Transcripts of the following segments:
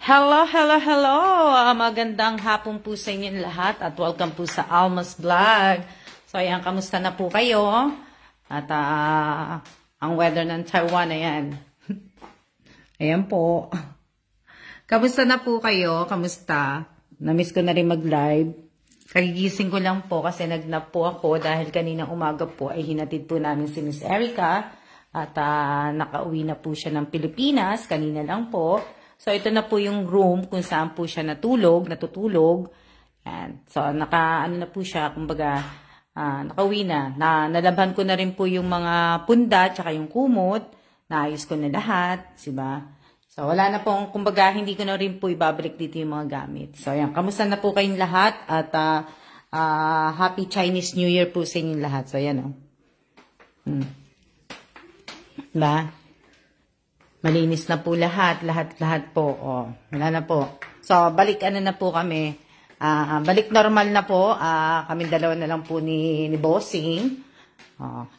Hello, hello, hello! Magandang hapon po sa inyo lahat at welcome po sa Alma's Vlog. So, ayan, kamusta na po kayo? At ang weather ng Taiwan, ayan. Ayan po. Kamusta na po kayo? Kamusta? Namiss ko na rin mag-live. Kagigising ko lang po kasi nagnap po ako dahil kaninang umaga po ay hinatid po namin si Miss Erica. At nakauwi na po siya ng Pilipinas, kanina lang po. So, ito na po yung room kung saan po siya natutulog. Ayan. So, ano na po siya, kumbaga, nakauwi na. Nalabhan ko na rin po yung mga punda, tsaka yung kumot. Naayos ko na lahat, diba? So, wala na pong, kumbaga, hindi ko na rin po ibabalik dito yung mga gamit. So, ayan. Kamusta na po kayong lahat? At Happy Chinese New Year po sa inyong lahat. So, ayan, Diba? Malinis na po lahat po. Oh, wala na po. So, balik na po kami. Balik normal na po. Kami dalawa na lang po ni Bossing.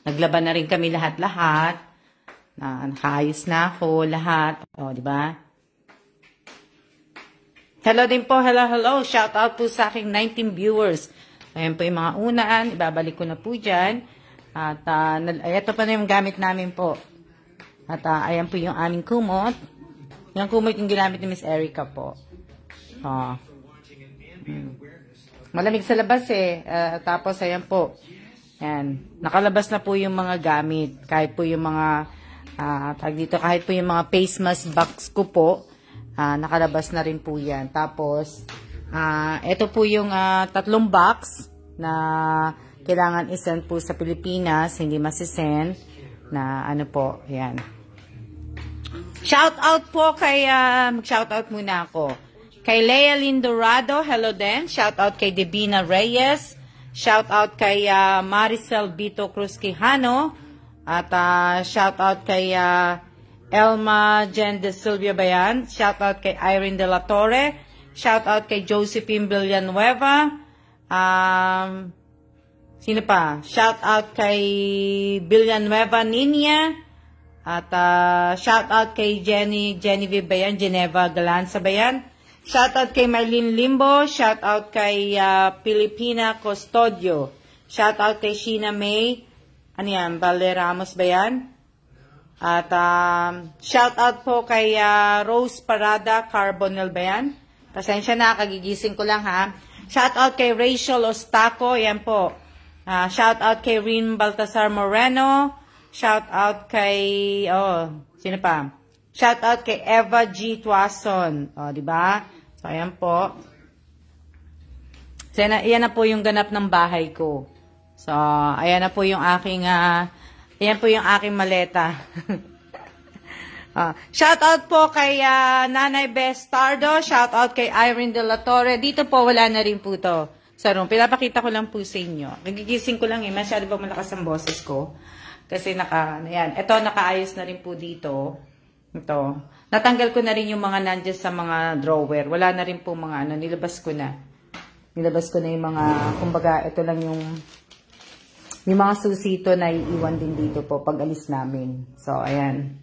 Naglaban na rin kami lahat-lahat. Nakaayos na ako lahat. Di ba? Hello din po. Hello. Shout out po sa aking 19 viewers. Ayan po yung mga unaan. Ibabalik ko na po dyan. At ito pa na yung gamit namin po. At ayan po yung aming kumot. Yung kumot yung ginamit ni Miss Erica po. Malamig sa labas eh. Tapos ayan po. Ayan. Nakalabas na po yung mga gamit. Kahit po yung mga kahit po yung mga face mask box ko po. Nakalabas na rin po yan. Tapos ito po yung 3 box na kailangan isend po sa Pilipinas. Hindi masisend. Na ano po. Ayan. Shout out po kay, mag-shout out muna ako. Kay Lea Lindorado, hello din. Shout out kay Debina Reyes. Shout out kay Maricel Bito Cruz Quijano. At shout out kay Elma Jen de Silvia Bayan. Shout out kay Irene de la Torre. Shout out kay Josephine Villanueva. Sino pa? Shout out kay Villanueva Ninia. At shout out kay Genevieve Bayan, Geneva Galanza Bayan. Shout out kay Marlene Limbo. Shout out kay Filipina Custodio. Shout out kay Sheena May. Ano yan? Valle Ramos Bayan. At shout out po kay Rose Parada Carbonel Bayan. Pasensya na, kagigising ko lang ha. Shout out kay Rachel Ostaco. Yan po. Shout out kay Rin Baltasar Moreno. Shout out kay, sino pa? Shout out kay Eva G. Tuason. Di ba? So, ayan po. So, ayan na po yung ganap ng bahay ko. So, ayan na po yung aking, ayan po yung aking maleta. Shout out po kay Nanay Bestardo. Shout out kay Irene de la Torre. Dito po, wala na rin po to sa room. Pinapakita ko lang po sa inyo. Nagigising ko lang masyado ba malakas ang boses ko? Kasi ayan. Ito, nakaayos na rin po dito. Ito. Natanggal ko na rin yung mga nandiyan sa mga drawer. Wala na rin po mga nilabas ko na. Nilabas ko na yung mga, kumbaga, ito lang yung mga susito na iiwan din dito po pag alis namin. So, ayan.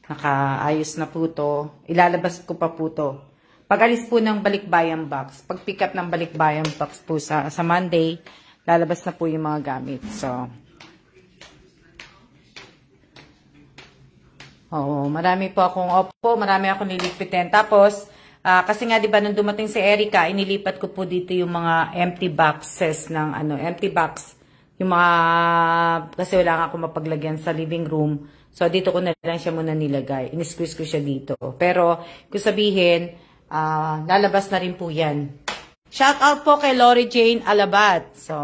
Nakaayos na po to. Ilalabas ko pa po to. Pag alis po ng balikbayan box, pag pick up ng balikbayan box po sa Monday, lalabas na po yung mga gamit. So, marami po marami akong nilipitin. Tapos, kasi nga 'di ba nung dumating si Erica, inilipat ko po dito yung mga empty boxes ng empty box. Yung mga kasi wala nga ako mapaglagyan sa living room. So dito ko na lang siya muna nilagay. In-squeeze ko siya dito. Pero kung sabihin, lalabas na rin po 'yan. Shout out po kay Lori Jane Alabat. So,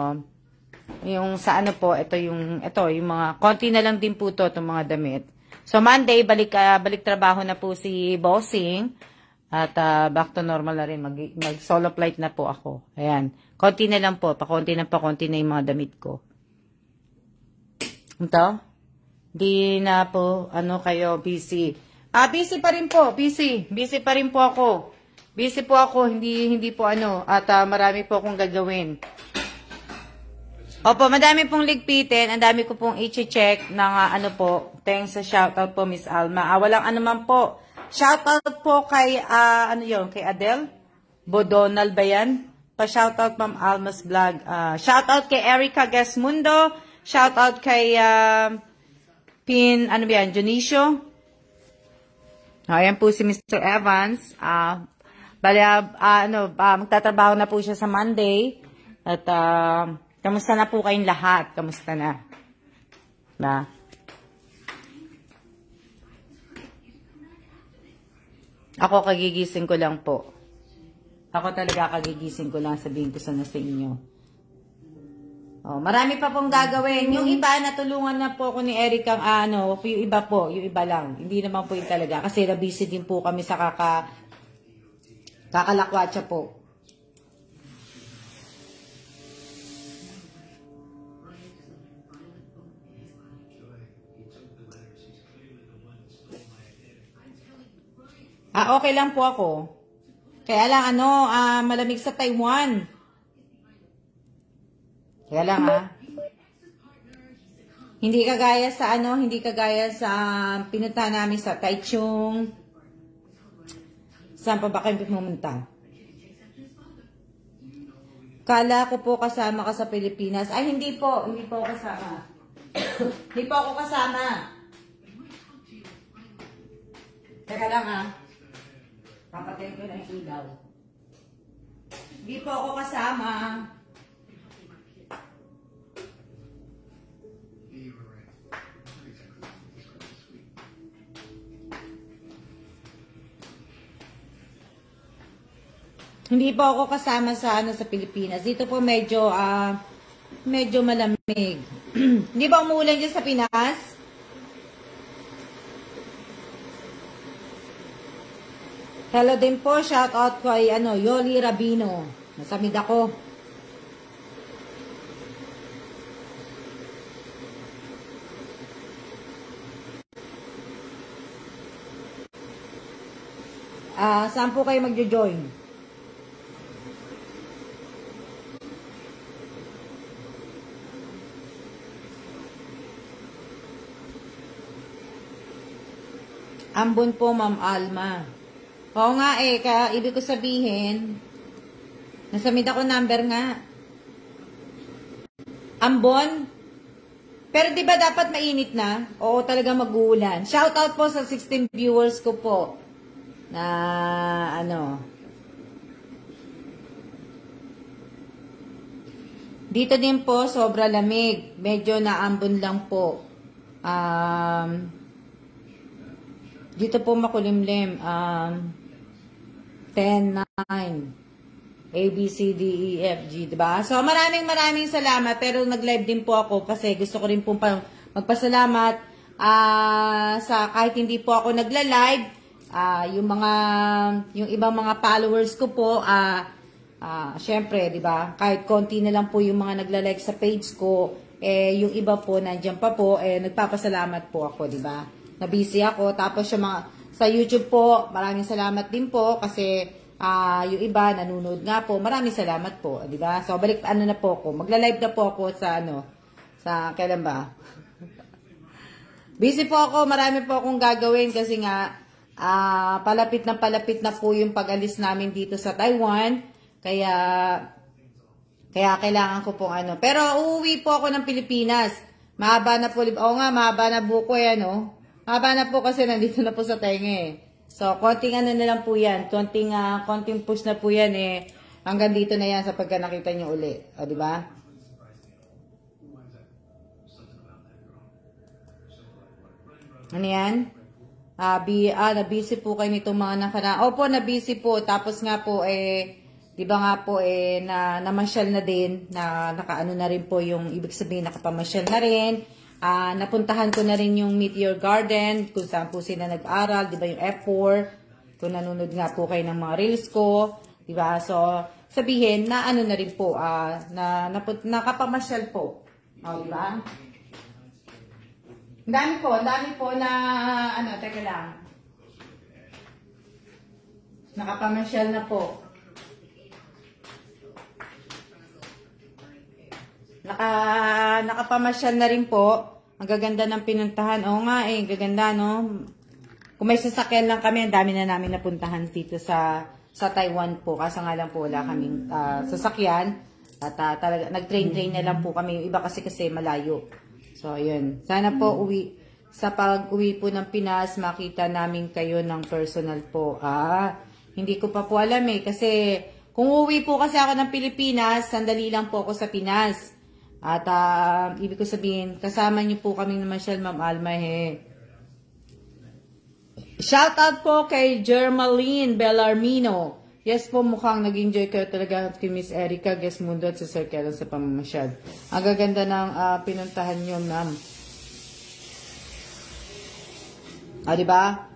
yung sa po, ito yung mga konti na lang din po itong mga damit. So, Monday, balik trabaho na po si Bossing. At back to normal na rin. Mag-solo flight na po ako. Ayan. Konti na lang po. Pakonti na yung mga damit ko. Ito? Di na po, kayo, busy. Busy pa rin po. Busy. Busy pa rin po ako. Busy po ako. Hindi po At marami po akong gagawin. Opo, madami pong ligpitin. Ang dami ko pong i-check ng po. Thanks sa shoutout po, Miss Alma. Walang anuman po. Shoutout po kay, ano yun, kay Adele Bodonal ba yan? Pa-shoutout Ma'am Almas Vlog. Shoutout kay Erica Gesmundo. Shoutout kay ano ba yan, Junicio. Ayan po si Mr. Evans. Magtatrabaho na po siya sa Monday. At kamusta na po kayong lahat? Kamusta na? Na? Ako kagigising ko lang po. Ako talaga kagigising ko lang, sabihin ko sana sa inyo. Oh, marami pa pong gagawin. Yung iba, natulungan na po ako ni Eric ang yung iba po, yung iba lang. Hindi naman po yung talaga. Kasi na-busy din po kami sa kakalakwatsa po. Okay lang po ako. Kaya lang, malamig sa Taiwan. Kaya lang, Hindi kagaya sa pinunta namin sa Taichung. Saan pa ba kayo pumunta? Kala ko po kasama ka sa Pilipinas. Ay, hindi po ako kasama. Hindi po ako kasama. Teka lang, Papatayin ko na yung ilaw. Hindi po ako kasama. Hindi po ako kasama sa sa Pilipinas. Dito po medyo malamig. Hindi ba umuulan dyan sa Pinas? Hello din po, shout out ko ay Yoli Rabino. Nasamid ako. Saan po kayo magjo-join? Ambon po, Ma'am Alma. Oo nga kaya ibig ko sabihin, nasamid ako number nga. Ambon? Pero di ba dapat mainit na? Oo, talaga mag-uulan. Shoutout po sa 16 viewers ko po. Na Dito din po, sobra lamig. Medyo naambon lang po. Dito po makulimlim. 10, 9, A, B, C, D, E, F, G, diba? So, maraming salamat. Pero nag-live din po ako kasi gusto ko rin po magpasalamat sa kahit hindi po ako nagla-live, yung ibang mga followers ko po, syempre, diba? Kahit konti na lang po yung mga nagla-like sa page ko, yung iba po, nandiyan pa po, nagpapasalamat po ako, diba? Na-busy ako. Tapos yung mga sa YouTube po, maraming salamat din po kasi yung iba nanonood nga po. Maraming salamat po, di ba? So balik na po ako. Magla-live na po ako sa sa kailan ba? Busy po ako, marami po akong gagawin kasi nga palapit na po yung pag-alis namin dito sa Taiwan. Kaya kailangan ko pong Pero uuwi po ako ng Pilipinas. Mahaba na po. Mahaba na buko Haba na po kasi nandito na po sa tenga So, konting na lang po yan. Konting push na po yan hanggang dito na yan sa pagka nakita nyo uli. O, diba? Ano yan? Na-busy po kayo nitong mga nakaraan. Opo, na-busy po. Tapos nga po, di ba nga po, namasyal na din. Nakaano na rin po yung, ibig sabihin, nakapamasyal na rin. Napuntahan ko na rin yung Meteor Garden, kung saan po sila nag-aral, di ba yung F4, kung nanonood nga po kayo ng mga reels ko, di ba? So, sabihin, na na rin po, nakapamasyal po. O, di ba? Dami po na, teka lang. Nakapamasyal na po. Nakapamasyal na rin po. Ang gaganda ng pinuntahan. Oo nga gaganda, no? kung may sasakyan lang kami, ang dami na namin napuntahan dito sa Taiwan po. Kaso nga lang po wala kaming sasakyan. At talaga, nag-train na lang po kami. Yung iba kasi malayo. So, yun. Sana po sa pag-uwi po ng Pinas, makita namin kayo ng personal po. Hindi ko pa po alam kasi kung uwi po kasi ako ng Pilipinas, sandali lang po ako sa Pinas. At ibig ko sabihin, kasama niyo po kaming namasyal, Ma'am Alma. Shout out po kay Germaline Bellarmino. Yes po, mukhang nag-enjoy kayo talaga kay Miss Erica Gesmundo at sa Sir Kellen sa pamamasyal. Ang gaganda ng pinuntahan niyo, ma'am. Diba?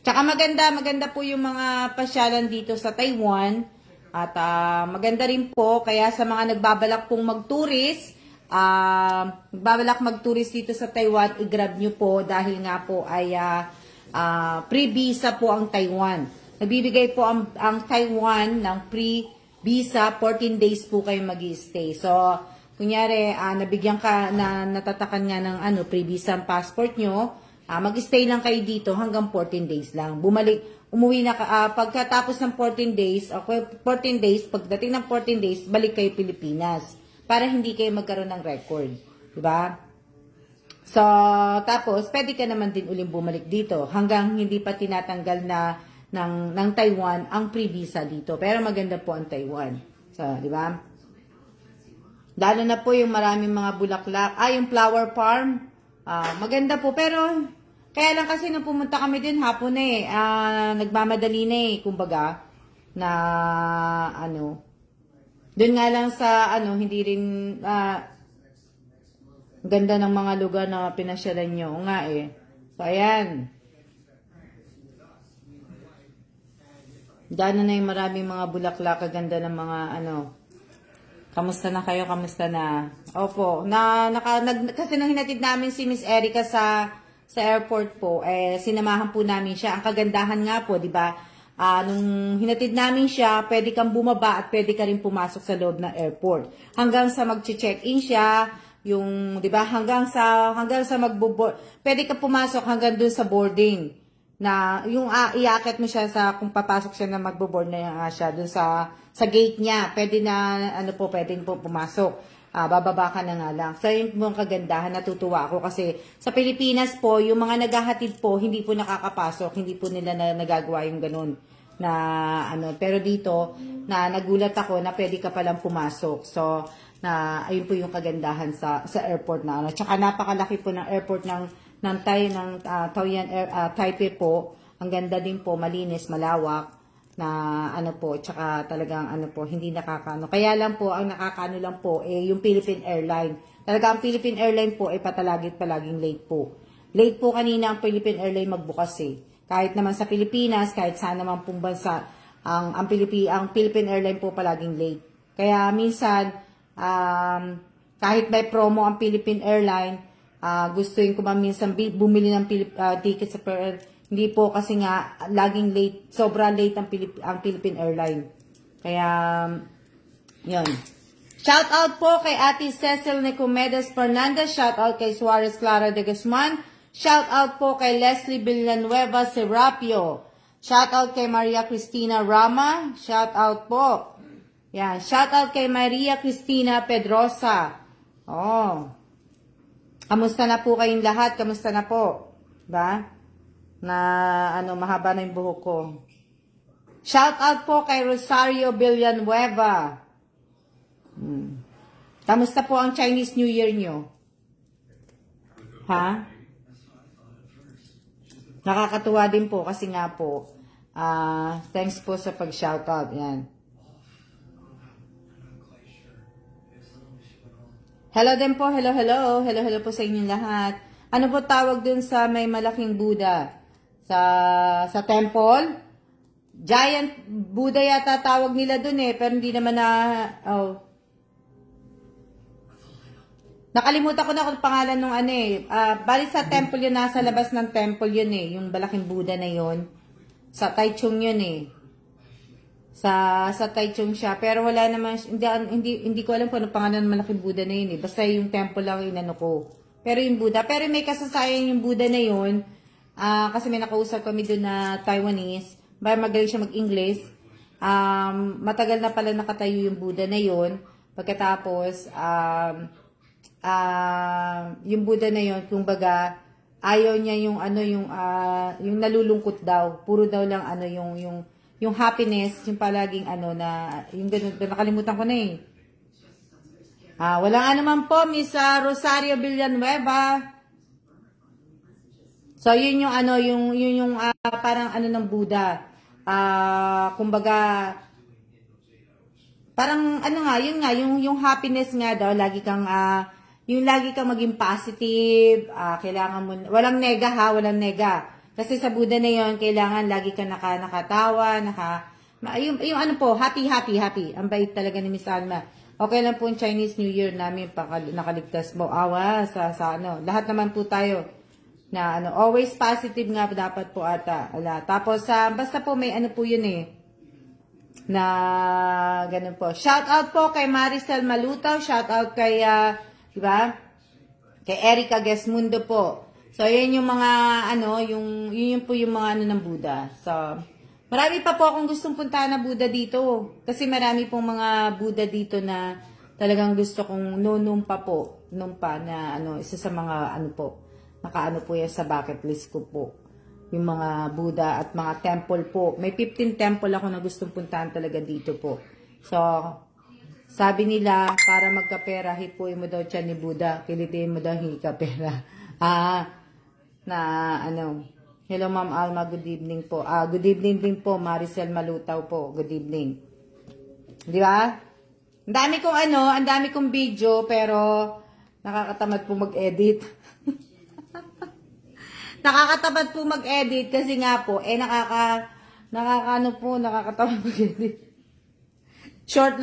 Tsaka maganda po yung mga pasyalan dito sa Taiwan. At maganda rin po, kaya sa mga nagbabalak pong mag-tourist, dito sa Taiwan, i-grab nyo po dahil nga po ay free visa po ang Taiwan. Nagbibigay po ang Taiwan ng free visa, 14 days po kayo mag-i-stay. So, kunyari, nabigyan ka, natatakan nga ng free visa ang passport nyo, mag-stay lang kayo dito hanggang 14 days lang. Umuwi na pagkatapos ng 14 days, pagdating ng 14 days, balik kayo Pilipinas para hindi kayo magkaroon ng record. Diba? So, tapos, pwede ka naman din uling bumalik dito hanggang hindi pa tinatanggal ng Taiwan ang free visa dito. Pero maganda po ang Taiwan. So, diba? Lalo na po yung maraming mga bulaklak. Yung flower farm. Maganda po. Pero, kaya lang kasi nung pumunta kami din hapon nagmamadali na kumbaga, na doon nga lang sa hindi rin ganda ng mga lugar na pinasyalan nyo. Nga So, ayan. Gano'n na yung maraming mga bulaklak, kaganda ng mga kamusta na kayo, kamusta na? Opo, kasi nung hinatid namin si Miss Erica sa airport po, sinamahan po namin siya. Ang kagandahan nga po, di ba? Nung hinatid namin siya, pwede kang bumaba at pwede ka rin pumasok sa loob ng airport. Hanggang sa mag-check-in siya, yung, di ba, hanggang sa magbo-board, pwede ka pumasok hanggang dun sa boarding. Na, yung iakit mo siya kung papasok siya na magbo-board na siya, dun sa gate niya, pwede po pumasok. Bababa ka na nga lang. So, yung mga kagandahan, natutuwa ako kasi sa Pilipinas po, yung mga naghahatid po, hindi po nakakapasok, hindi po nila nagagawa yung ganun. Pero dito, nagulat ako na pwede ka palang pumasok. So, ayun po yung kagandahan sa airport na Tsaka napakalaki po ng airport ng Taipei po. Ang ganda din po, malinis, malawak. Tsaka talagang hindi nakakaano. Kaya lang po, ang nakakaano lang po, yung Philippine Airline. Talaga ang Philippine Airline po, palaging late po. Late po kanina ang Philippine Airline magbukas Kahit naman sa Pilipinas, kahit saan naman pong bansa, ang Philippine Airline po palaging late. Kaya minsan, kahit may promo ang Philippine Airline, gustuin ko minsan bumili ng ticket sa hindi po kasi nga laging late, sobrang late ang Philippine Airline. Kaya yun. Shout out po kay Ate Cecil Nicomedes Fernandez, shout out kay Suarez Clara de Guzman, shout out po kay Leslie Villanueva Serapio, shout out kay Maria Cristina Rama, shout out po. Yan, shout out kay Maria Cristina Pedrosa. Kamusta na po kayong lahat? Kamusta na po? Ba? Mahaba na yung buhok ko. Shout out po kay Rosario Villanueva. Kamusta po ang Chinese New Year nyo? Ha? Nakakatuwa din po kasi nga po, thanks po sa pag-shout out. Yan. Hello din po, hello po sa inyong lahat. Ano po tawag dun sa may malaking Buddha? Sa temple? Giant Buddha yata tawag nila dun pero hindi naman nakalimutan ko na kung pangalan nung bali sa temple yun, nasa labas ng temple yun yung malaking Buddha na yun. Sa Taichung yun Sa Taichung siya. Pero wala naman, hindi ko alam kung ano pangalan ng malaking Buddha na yun Basta yung temple lang inano ko. Pero yung Buddha, pero may kasasayang yung Buddha na yun, kasi may nakausap kami doon na Taiwanese, magaling siya mag-English. Matagal na pala nakatayo yung Buddha na yun. Pagkatapos, yung Buddha na yun, kumbaga, ayaw niya yung yung nalulungkot daw. Puro daw lang yung happiness, yung palaging na, yung ganun, nakalimutan ko na eh. Walang naman po, Miss Rosario Villanueva. So, yun yung parang ng Buddha. Kumbaga, parang yun nga, yung happiness nga daw, lagi kang maging positive, kailangan mo, walang nega walang nega. Kasi sa Buddha na yun, kailangan lagi kang nakatawa, yung happy. Ang bait talaga ni Miss Alma. Okay lang po yung Chinese New Year namin, nakaligtas mo. Lahat naman po tayo na always positive nga dapat po ata. Tapos, basta po may po yun eh, na ganun po. Shout out po kay Maricel Malutaw, shout out kay, diba? Kay Erica Gesmundo po. So, yun yung mga, yun po yung mga ng Buddha. So, marami pa po akong gustong puntahan na Buddha dito. Kasi marami pong mga Buddha dito na talagang gusto kong noon pa na isa sa mga nakaano po yan sa bucket list ko po. Yung mga Buddha at mga temple po. May 15 temple ako na gustong puntahan talaga dito po. So, sabi nila, para magkapera, hipuin mo daw siya ni Buddha. Kilitiin mo daw hikapera. Hello, Ma'am Alma. Good evening po. Good evening din po, Maricel Malutaw po. Good evening. Di ba? Ang dami kong video, pero nakakatamad po mag-edit. Nakakatamad po mag-edit kasi nga po, nakakatamad mag-edit. Short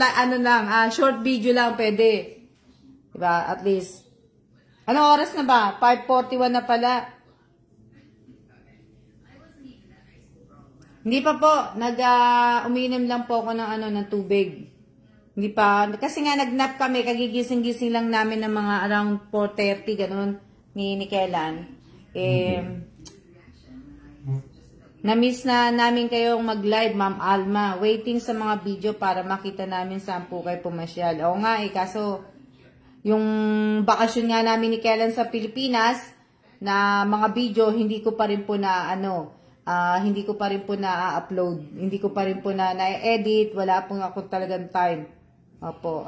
video lang pwede. Di ba? At least. Anong oras na ba? 5:41 na pala. Hindi pa po, umiinom lang po ako ng tubig. Hindi pa, kasi nga nagnap kami, kagigising-gising lang namin ng mga around 4:30, ganun, ni Kellan. Na-miss na namin kayong mag-live, Ma'am Alma. Waiting sa mga video para makita namin saan po kayo pumasyal. Oo nga kaso, yung bakasyon nga namin ni Kellan sa Pilipinas, na mga video, hindi ko pa rin po na-upload. Hindi ko pa rin po na-edit. Wala pong ako talagang time. Opo.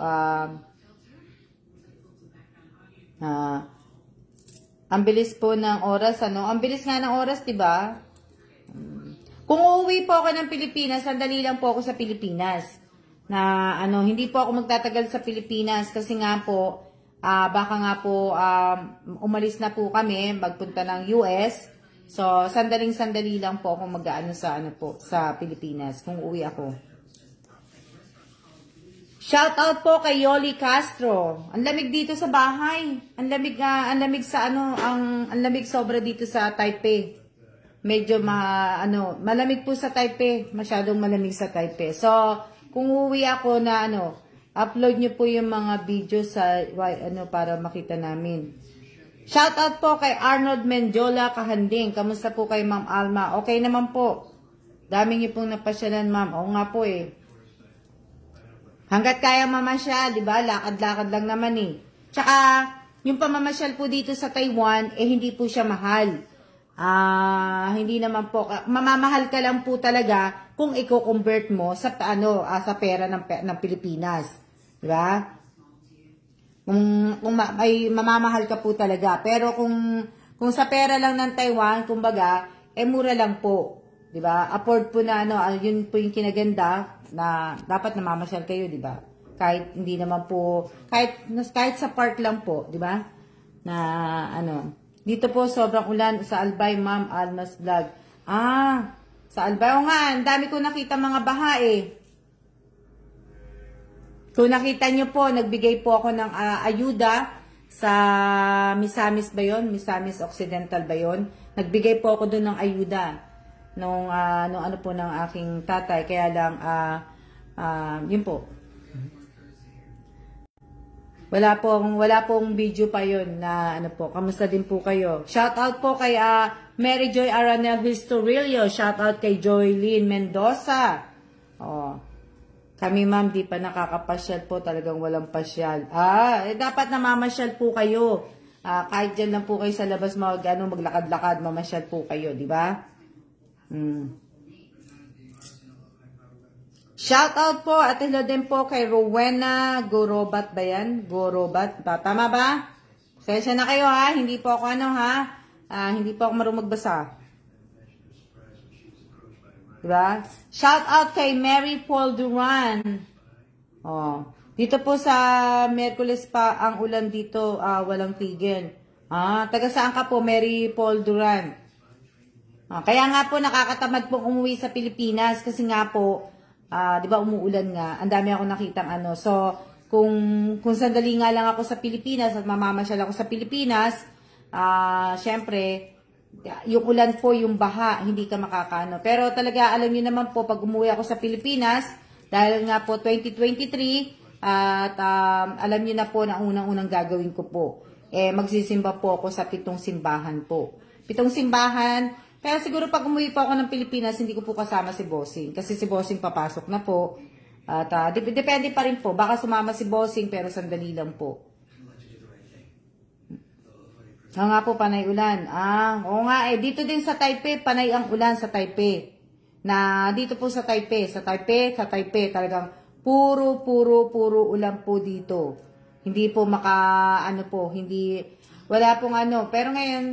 Ang bilis po ng oras, Ang bilis nga ng oras, diba? Kung uuwi po ako ng Pilipinas, sandali lang po ako sa Pilipinas. Hindi po ako magtatagal sa Pilipinas kasi nga po, baka nga po, umalis na po kami, magpunta ng US. So, sandaling-sandali lang po ako sa Pilipinas kung uwi ako. Shout out po kay Yoli Castro. Ang lamig dito sa bahay. Ang lamig sobra dito sa Taipei. Medyo malamig po sa Taipei. Masyadong malamig sa Taipei. So, kung uwi ako na upload niyo po yung mga video sa para makita namin. Shout out po kay Arnold Mendiola Kahanding. Kamusta po kay Ma'am Alma? Okay naman po. Dami niyo pong napasyalan, Ma'am. Oo nga po Hanggat kaya mamasyal, di ba? Lakad-lakad lang naman Tsaka, yung pamamasyal po dito sa Taiwan, hindi po siya mahal. Hindi naman po, mamamahal ka lang po talaga kung i-convert mo sa sa pera ng Pilipinas. Di ba? Kung ay mamamahal ka po talaga. Pero kung sa pera lang ng Taiwan, kumbaga, mura lang po. 'Di ba? Afford po na yun po yung kinaganda na dapat namamasyal kayo, 'di ba? Kahit hindi naman po kahit sa park lang po, 'di ba? Na dito po sobrang ulan sa Albay, Ma'am Alma's Vlog. Sa Albay nga, ang dami ko nakita mga baha Kung nakita nyo po, nagbigay po ako ng ayuda sa Misamis ba yun? Misamis Occidental ba yun? Nagbigay po ako doon ng ayuda nung po ng aking tatay. Kaya lang, yun po. Wala pong video pa yun na ano po. Kamusta din po kayo? Shout out po kay Mary Joy Aranel Historilio. Shout out kay Joylene Mendoza. Oh. Kami ma'am, di pa nakakapasyal po. Talagang walang pasyal. Dapat namamasyal po kayo. Kahit dyan lang po kayo sa labas maglakad-lakad, mamasyal po kayo, di ba? Shout out po at hello din po kay Rowena Gorobat ba yan? Gorobat. Tama ba? Sensya na kayo ha. Hindi po ako hindi po ako marunong magbasa. Diba? Shout out kay Mary Paul Duran. Oh. Dito po sa Miyerkules pa ang ulan dito, walang tigil. Taga saan ka po, Mary Paul Duran? Kaya nga po nakakatamad po umuwi sa Pilipinas kasi nga po, di ba umuulan nga, ang dami ako nakitang ano. So, kung sandali nga lang ako sa Pilipinas at mamamasyal ako sa Pilipinas, syempre, yung ulan po, yung baha, hindi ka makakaano. Pero talaga, alam niyo naman po, pag umuwi ako sa Pilipinas, dahil nga po 2023, at alam niyo na po na unang-unang gagawin ko po, magsisimba po ako sa 7 simbahan po. 7 simbahan, pero siguro pag umuwi po ako ng Pilipinas, hindi ko po kasama si Bossing. Kasi si Bossing papasok na po. At depende pa rin po. Baka sumama si Bossing pero sandali lang po. Nga po, panay ulan. Oo nga dito din sa Taipei, panay ang ulan sa Taipei. Na dito po sa Taipei, talagang puro ulan po dito. Hindi po wala pong ano. Pero ngayon,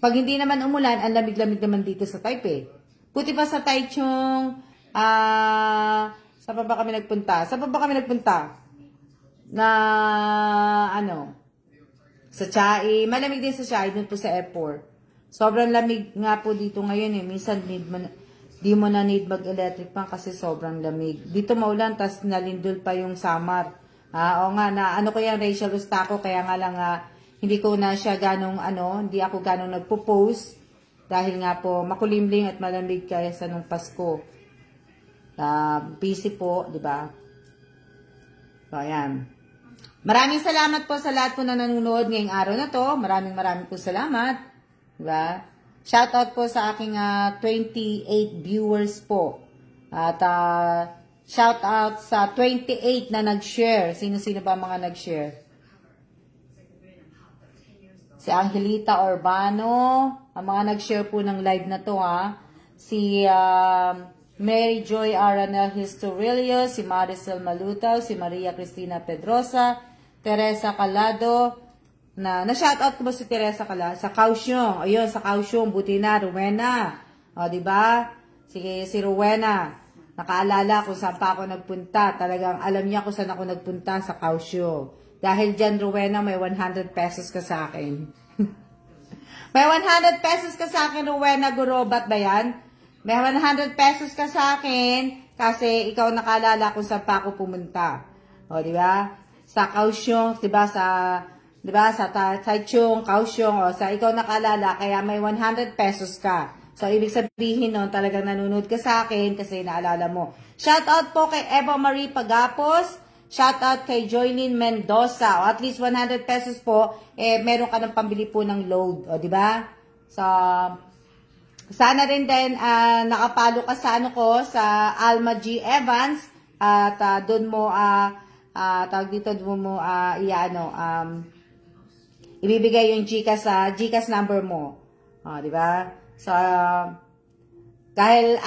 pag hindi naman umulan, ang lamig-lamig naman dito sa Taipei. Buti pa sa Taichung, saan pa ba kami nagpunta? Na, sa Chiayi. Malamig din sa Chiayi, dun po sa airport. Sobrang lamig nga po dito ngayon Minsan, di mo na need mag-electric fan kasi sobrang lamig. Dito maulan, tas nalindol pa yung Samar. Oo nga, ko yan, Rachel Ustaco, kaya nga lang, hindi ko na siya hindi ako ganong nagpo-post dahil nga po makulimlim at malamig kaya sa nung Pasko. Busy po, di ba? So, ayan. Maraming salamat po sa lahat po na nanonood ngayong araw na to. Maraming po salamat. Di ba? Shoutout po sa aking 28 viewers po. At shoutout sa 28 na nag-share. Sino-sino ba mga nag-share? Si Angelita Urbano, ang mga nag-share po ng live na to si Mary Joy Aranel Historilio, si Maricel Malutaw, si Maria Cristina Pedrosa, Teresa Calado, na-shoutout ko ba si Teresa Calado? Sa Kaohsiung, ayun, sa Kaohsiung, buti na, Rowena, diba? Si Rowena, nakaalala kung saan pa ako nagpunta, talagang alam niya kung saan ako nagpunta sa Kaohsiung. Dahil dyan, Rowena, may 100 pesos ka sa akin. May 100 pesos ka sa akin, Rowena Gorobat ba yan? May 100 pesos ka sa akin kasi ikaw nakalala kung saan pa ako pumunta. Di ba? Sa Kaohsiung, di ba? Sa Taichung, Kaohsiung, ikaw nakalala, kaya may 100 pesos ka. So, ibig sabihin nun, talagang nanonood ka sa akin kasi naalala mo. Shout out po kay Eva Marie Pagapos. Shout out kay Joylene Mendoza. O at least 100 pesos po, meron ka ng pambili po ng load. O, di ba? So, sana rin din nakapalo ka sa sa Alma G. Evans. At doon mo, ibibigay yung GCash number mo. O, di ba? So, dahil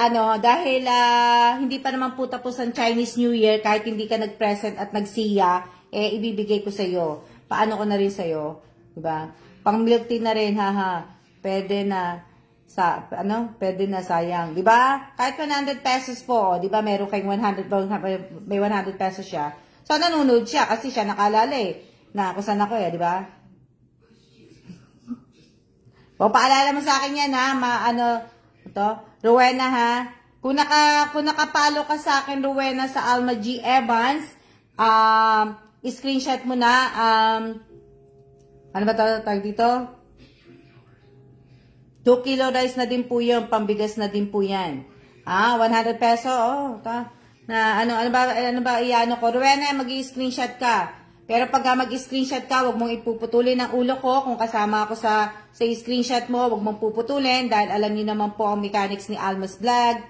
hindi pa naman po tapos ang Chinese New Year, kahit hindi ka nag-present at nagsiya, ibibigay ko sa iyo. Paano ko na rin sa iyo, 'di ba? Pang milk tea na rin, Pwede na pwede na, sayang, 'di ba? Kahit 100 pesos po, 'di ba? Meron kayong 100, may 100 pesos siya. So nanonood siya kasi siya nakalala na kung saan ako, 'di ba? O paalala mo sa akin 'yan, Rowena, kung nakapalo ka sa akin, Rowena, sa Alma G. Evans, screenshot mo na, ano ba tawag dito? 2 kilo rice na din po yun, pambigas na din po yan. 100 peso, ano ba, ko, Rowena, mag-i-screenshot ka. Pero pag mag-screenshot ka, wag mong ipuputulin ang ulo ko. Kung kasama ako sa screenshot mo, wag mong puputulin dahil alam niyo naman po ang mechanics ni Almas Vlog.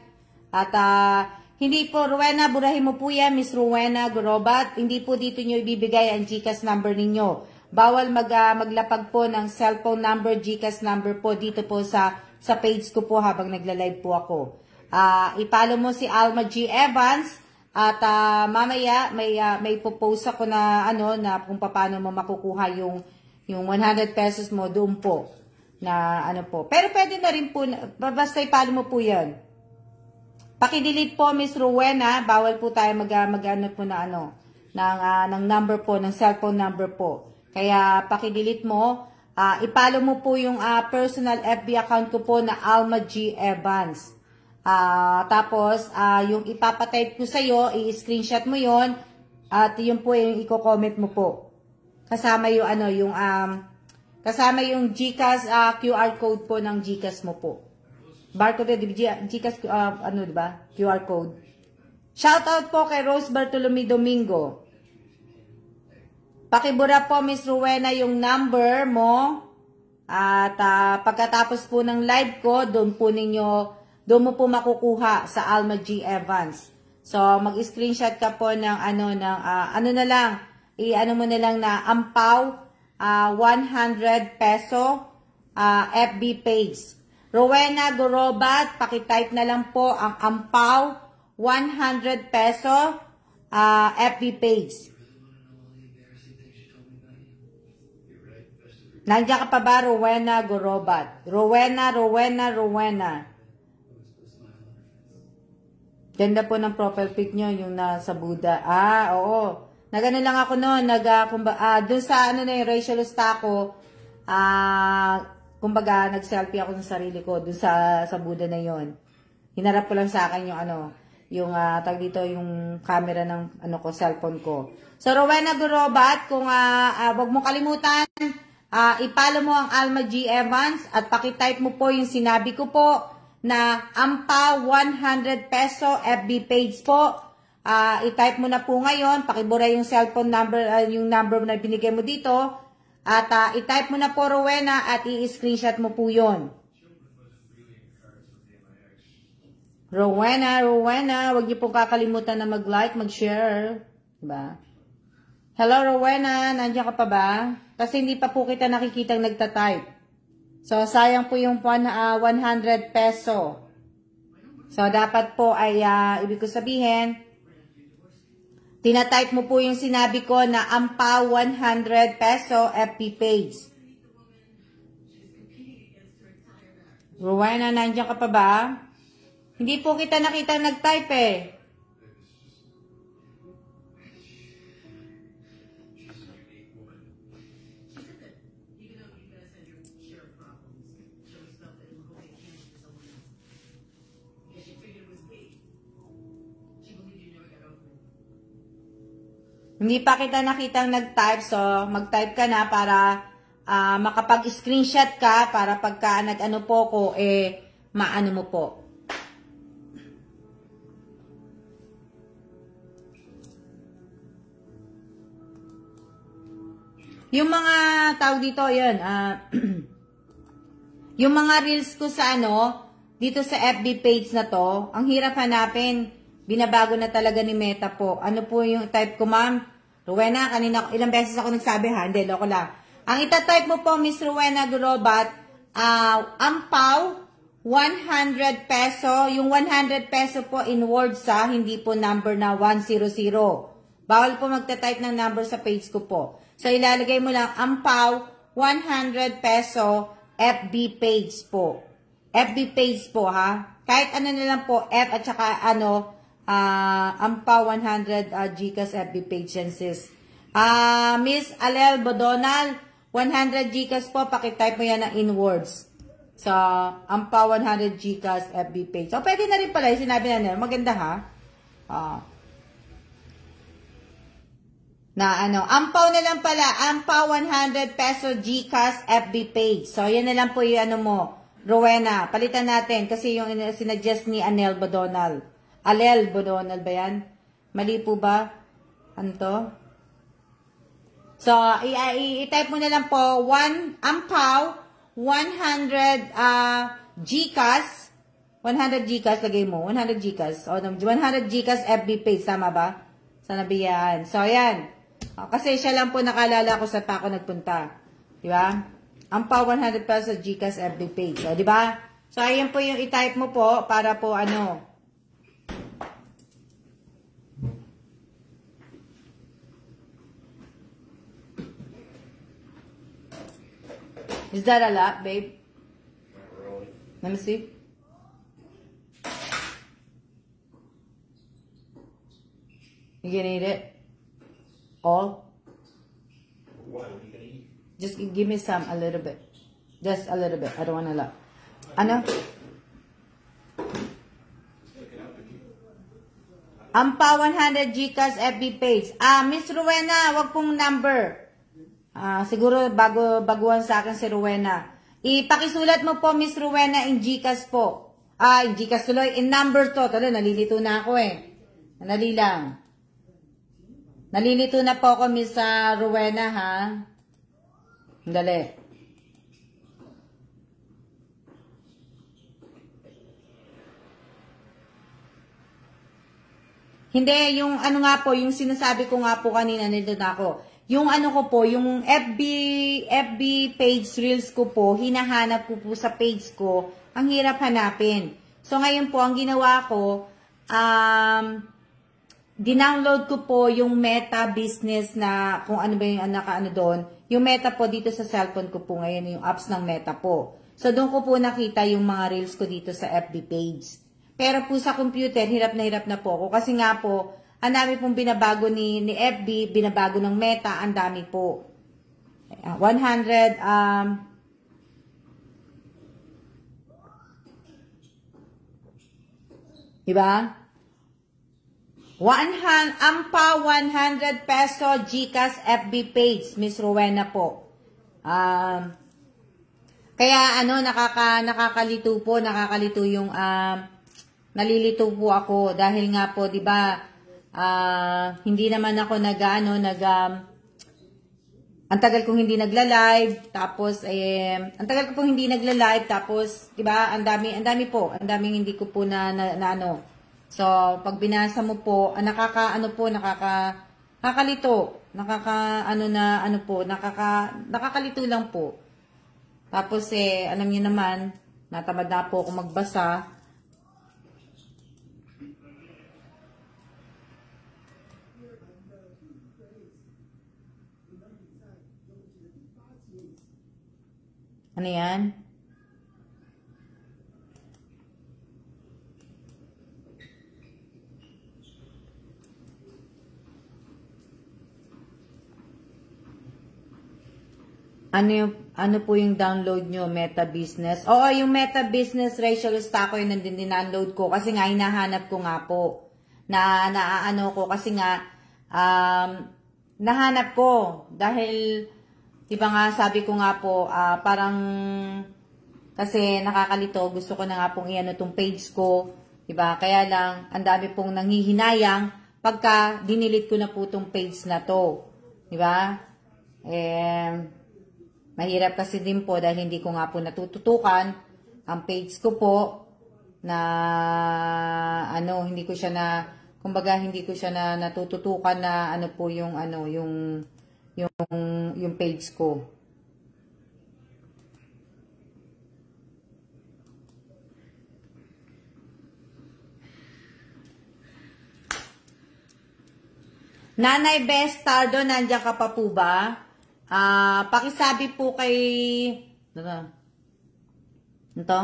At hindi po, Rowena, burahin mo po yan, Miss Rowena Gorobat. Hindi po dito nyo ibibigay ang GCash number ninyo. Bawal maglapag po ng cellphone number, GCash number po dito po sa page ko po habang nagla-live po ako. I-follow mo si Alma G. Evans. At mamaya may post ako na na kung paano mo makukuha yung 100 pesos mo doon po na po. Pero pwede na rin po basta ipalo mo po 'yan. Paki-delete po Miss Rowena, bawal po tayo po na ng number po, ng cellphone number po. Kaya paki-delete mo, ipalo mo po yung personal FB account ko po na Alma G. Evans. Tapos, yung ipapatype ko sa'yo, i-screenshot mo yon at yun po yung i-comment mo po. Kasama yung, kasama yung GCash QR code po ng GCash mo po. Barcode, GCash, diba? QR code. Shoutout po kay Rose Bartolome Domingo. Pakibura po, Miss Rowena, yung number mo. At pagkatapos po ng live ko, doon mo po makukuha sa Alma G. Evans. So, mag-screenshot ka po ng mo na lang na ampaw, 100 peso, FB page. Rowena Gorobat, pakitype na lang po ang ampaw, 100 peso, FB page. Nandiyan ka pa ba, Rowena Gorobat? Rowena. Ganda po ng profile pic nyo, yung nasa Buddha. Oo. Nagano lang ako noon, dun sa yung Rachel Ustaco, kumbaga, nag-selfie ako sa sarili ko, dun sa Buddha na yon. Hinarap ko lang sa akin yung tag dito, yung camera ng cellphone ko. So, Rowena Gorobat, kung wag mo kalimutan, ipalo mo ang Alma G. Evans at pakitype mo po yung sinabi ko po, na ampa 100 peso FB page po. I-type mo na po ngayon, pakibura yung cellphone number, yung number na binigay mo dito. At i-type mo na po, Rowena, at i-screenshot mo po yun. Rowena, huwag niyo pong kakalimutan na mag-like, mag-share. Diba? Hello, Rowena, nandiyan ka pa ba? Kasi hindi pa po kita nakikitang nagta-type. So, sayang po yung 100 peso. So, dapat po ay, ibig ko sabihin, tinatype mo po yung sinabi ko na ampa 100 peso FB page. Rowena, nandiyan ka pa ba? Hindi po kita nakita nag-type eh. Hindi pa kita nakitang nag-type, so mag-type ka na para makapag-screenshot ka para pagka nag-ano po ko, maano mo po. Yung mga tawag dito, yun, yung mga reels ko sa dito sa FB page na to, ang hirap hanapin. Binabago na talaga ni Meta po. Ano po yung type ko, ma'am? Rowena, kanina ilang beses ako nagsabi ha, hindi, loko lang. Ang itatype mo po, Miss Rowena Gorobat, ampaw, 100 peso. Yung 100 peso po in words hindi po number na 100. Bawal po magta-type ng number sa page ko po. So, ilalagay mo lang, ampaw, 100 peso, FB page po. FB page po ha. Kahit ano na lang po, F at saka ampa 100 GCash FB page yan sis. Miss Alel Bodonal, 100 GCash po, pakitype mo yan ng in words. So, ampa 100 GCash FB page. So, pwede na rin pala yung sinabi na nila. Maganda ha. Ampaw na lang pala, ampa 100 peso GCash FB page. So, yan na lang po yung mo, Rowena. Palitan natin kasi yung sinuggest ni Anel Bodonal. Alel Bodonal ba yan? Mali po ba? Ano to? So, i-type mo na lang po, 1 ampaw, 100 GCash, 100 GCash, lagay mo, 100 GCash. O, 100 GCash FB page, tama ba? Sa nabiyan. So, ayan. Kasi siya lang po nakalala ko sa pa ako nagpunta. Di ba? Ampaw, 100 pesos GCash FB page. O, di ba? So, ayan po yung i-type mo po para po ano. Is that a lot, babe? Not really. Let me see. You gonna eat it? All? What are you gonna eat? Just give me some, a little bit. Just a little bit. I don't want a lot. Ano? Ampa 100 GCash FB page. Miss Rowena, wag pong number. Siguro baguhan sa akin si Rowena. Ipakisulat mo po, Miss Rowena, in GCash po. In GCash tuloy. In number to. Tuloy, nalilito na ako eh. Nalili lang. Nalilito na po ako, Miss Rowena, ha? Dali. Hindi, yung ano nga po, yung sinasabi ko nga po kanina, nandun ako. Yung ano ko po, yung FB page reels ko po, hinahanap ko po sa page ko, ang hirap hanapin. So ngayon po, ang ginawa ko, dinownload ko po yung Meta Business na, kung ano ba yung nakaano doon, yung Meta po dito sa cellphone ko po ngayon, yung apps ng Meta po. So doon ko po nakita yung mga reels ko dito sa FB page. Pero po sa computer, hirap na po ako. Kasi nga po, ang dami pong binabago ni FB, binabago ng Meta, ang dami po. 100, diba? 100 peso GCash FB page, Miss Rowena po. Kaya ano, nakakalito po, nakakalito yung, nalilito po ako dahil nga po, 'di ba? Hindi naman ako ang tagal kong hindi nagla-live, tapos ang tagal ko pong hindi nagla-live, tapos 'di ba? Ang daming hindi ko po na ano. So, pag binasa mo po, nakakalito, nakakalito lang po. Tapos alam niyo naman, natamad na po ako magbasa. Ano yan? Ano po yung download nyo? Meta Business? Oo, yung Meta Business Rachel Staco yung din-download ko kasi nga hinahanap ko nga po. Naano ko kasi nga nahanap ko dahil diba nga, sabi ko nga po, parang, kasi nakakalito, gusto ko na nga pong iano tong page ko, diba? Kaya lang, ang dami pong nanghihinayang, pagka dinilit ko na po tong page na to, diba? Mahirap kasi din po, dahil hindi ko nga po natututukan, ang page ko po, na, hindi ko siya na, kumbaga, hindi ko siya na natututukan na, po yung, yung page ko. Nanay Best Tardo, nandiyan ka pa po ba? Pakisabi po kay ito?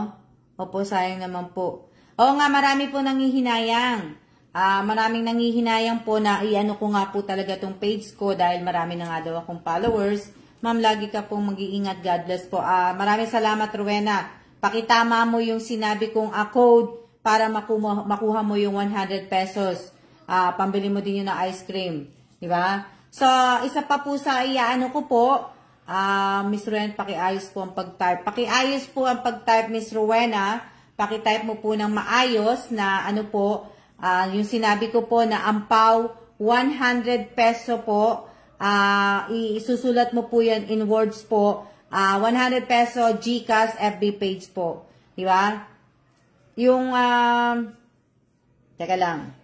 Opo, sayang naman po. Oo nga, marami po nanghihinayang. Maraming nanghihinayang po na iano ko nga po talaga tong page ko dahil marami na nga daw akong followers. Ma'am, lagi ka pong mag-iingat. God bless po. Maraming salamat, Rowena. Pakitama mo yung sinabi kong code para makuha mo yung 100 pesos. Pambili mo din yun na ice cream. Diba? So, isa pa po sa iyaano ko po, Miss Rowena, pakiayos po ang pag-type. Pakiayos po ang pag-type, Miss Rowena. Pakitype mo po ng maayos na yung sinabi ko po na ampaw 100 peso po isusulat mo po yan in words po. 100 peso GCash FB page po. Di ba? Yung, teka lang.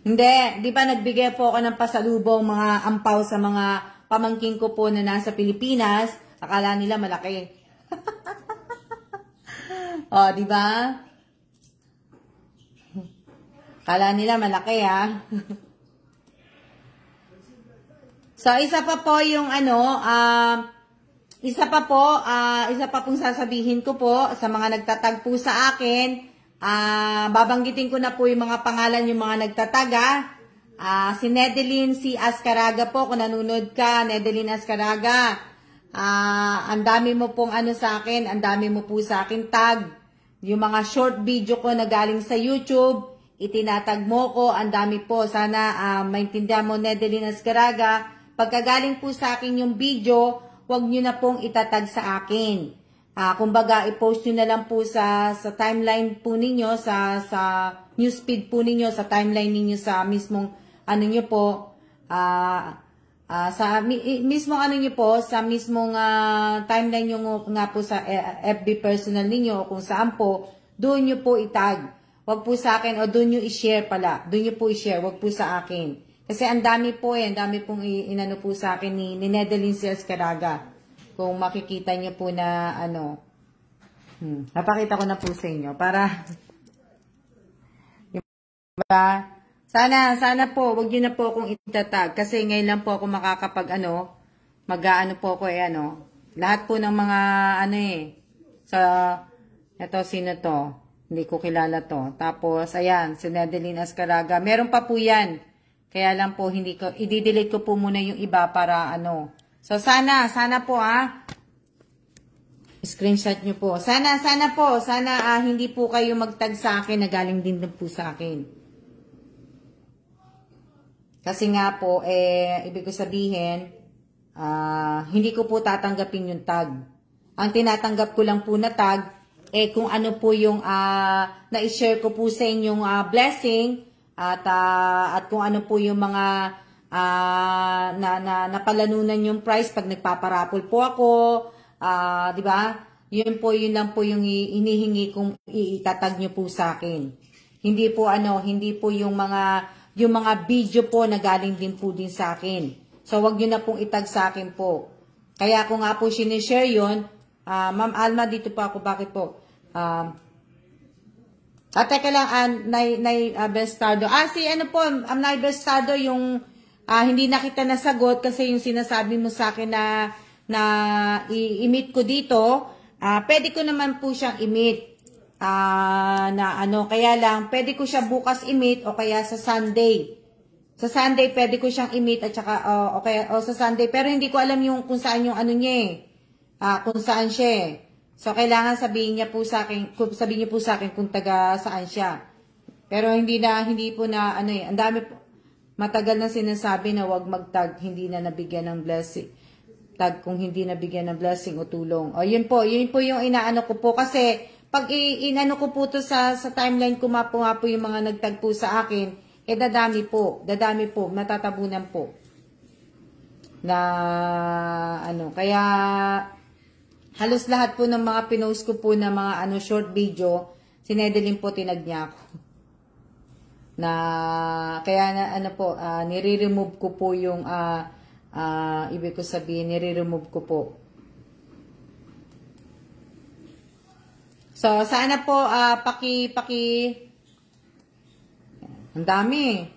Hindi, di ba nagbigay po ako ng pasalubong mga ampaw sa mga pamangking ko po na nasa Pilipinas. Akala nila malaki. O, di ba? Akala nila malaki, ha? So, isa pa po yung isa pa pong sasabihin ko po sa mga nagtatag po sa akin. Babanggitin ko na po yung mga pangalan yung mga nagtataga. Si Nedeline C. Ascaraga po, kung nanonood ka, Nedeline Ascaraga. Ang dami mo pong sa akin, ang dami mo po sa akin tag. Yung mga short video ko na galing sa YouTube, itinatag mo ko, ang dami po. Sana maintindihan mo, Nedeline Ascaraga. Pagkagaling po sa akin yung video, huwag nyo na pong itatag sa akin. Kumbaga, i-post nyo na lang po sa timeline po ninyo, sa newsfeed po ninyo, sa timeline ninyo, sa mismong, nyo po, sa mismong timeline nyo nga po sa FB personal ninyo, o kung saan po, doon nyo po itag. Huwag po sa akin, o doon nyo i-share pala. Doon nyo po i-share, huwag po sa akin. Kasi ang dami po ang dami pong inano po sa akin ni Nedeline C. Ascaraga. Kung makikita nyo po na napakita ko na po sa inyo para diba? Sana po wag niyo na po akong itatag kasi ngayon lang po ako makakapag mag-aano po ako lahat po ng mga eto sino to, hindi ko kilala to. Tapos ayan, si Nedeline Ascaraga, meron pa po yan, kaya lang po hindi ko i-delete ko po muna yung iba para So, sana po screenshot nyo po. Sana hindi po kayo magtag sa akin na galing din po sa akin. Kasi nga po, ibig ko sabihin, hindi ko po tatanggapin yung tag. Ang tinatanggap ko lang po na tag, kung ano po yung na-share ko po sa inyong blessing, at kung ano po yung mga napalanunan yung price pag nagpaparapol po ako, di ba? Yun lang po yung hinihingi kung itatag nyo po sa akin. Hindi po yung mga video po na galing din po din sa akin. So wag niyo na pong itag sa akin po. Kaya ako nga po sinishare yun, Ma'am Alma, dito pa ako, bakit po? Teka lang, Nay Bestardo. Si Nay Bestardo, yung hindi na kita nasagot kasi yung sinasabi mo sa akin na i-meet ko dito, pwede ko naman po siyang i-meet. Kaya lang, pwede ko siya bukas i-meet o kaya sa Sunday. Sa Sunday, pwede ko siyang i-meet at saka, sa Sunday. Pero hindi ko alam yung kung saan yung niya kung saan siya So, kailangan sabihin niyo po sa akin kung taga saan siya. Pero hindi po na, ang dami po. Matagal na sinasabi na wag magtag, hindi na nabigyan ng blessing. Tag kung hindi nabigyan ng blessing o tulong. O yun po yung inaano ko po. Kasi pag inano ko po to sa timeline ko nga po yung mga nagtag po sa akin, dadami po, matatabunan po. Kaya halos lahat po ng mga pinost ko po na mga short video, si Nedeline po tinag niya ako. Kaya nire-remove ko po yung ibig ko sabihin, nire-remove ko po. So, sana po ang dami,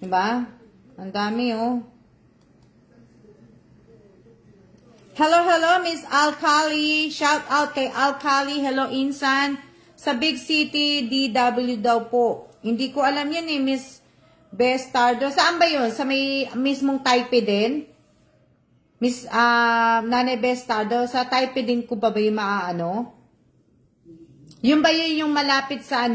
diba? Ang dami, Hello, Miss Alcali. Shout out kay Alcali. Hello, Insan. Sa Big City, DW daw po. Hindi ko alam yan Miss Bestardo. Saan ba yun? Sa may mismong Taipei din? Miss Nanay Bestardo, sa Taipei din ko ba yung maaano? Yung ba yun yung malapit sa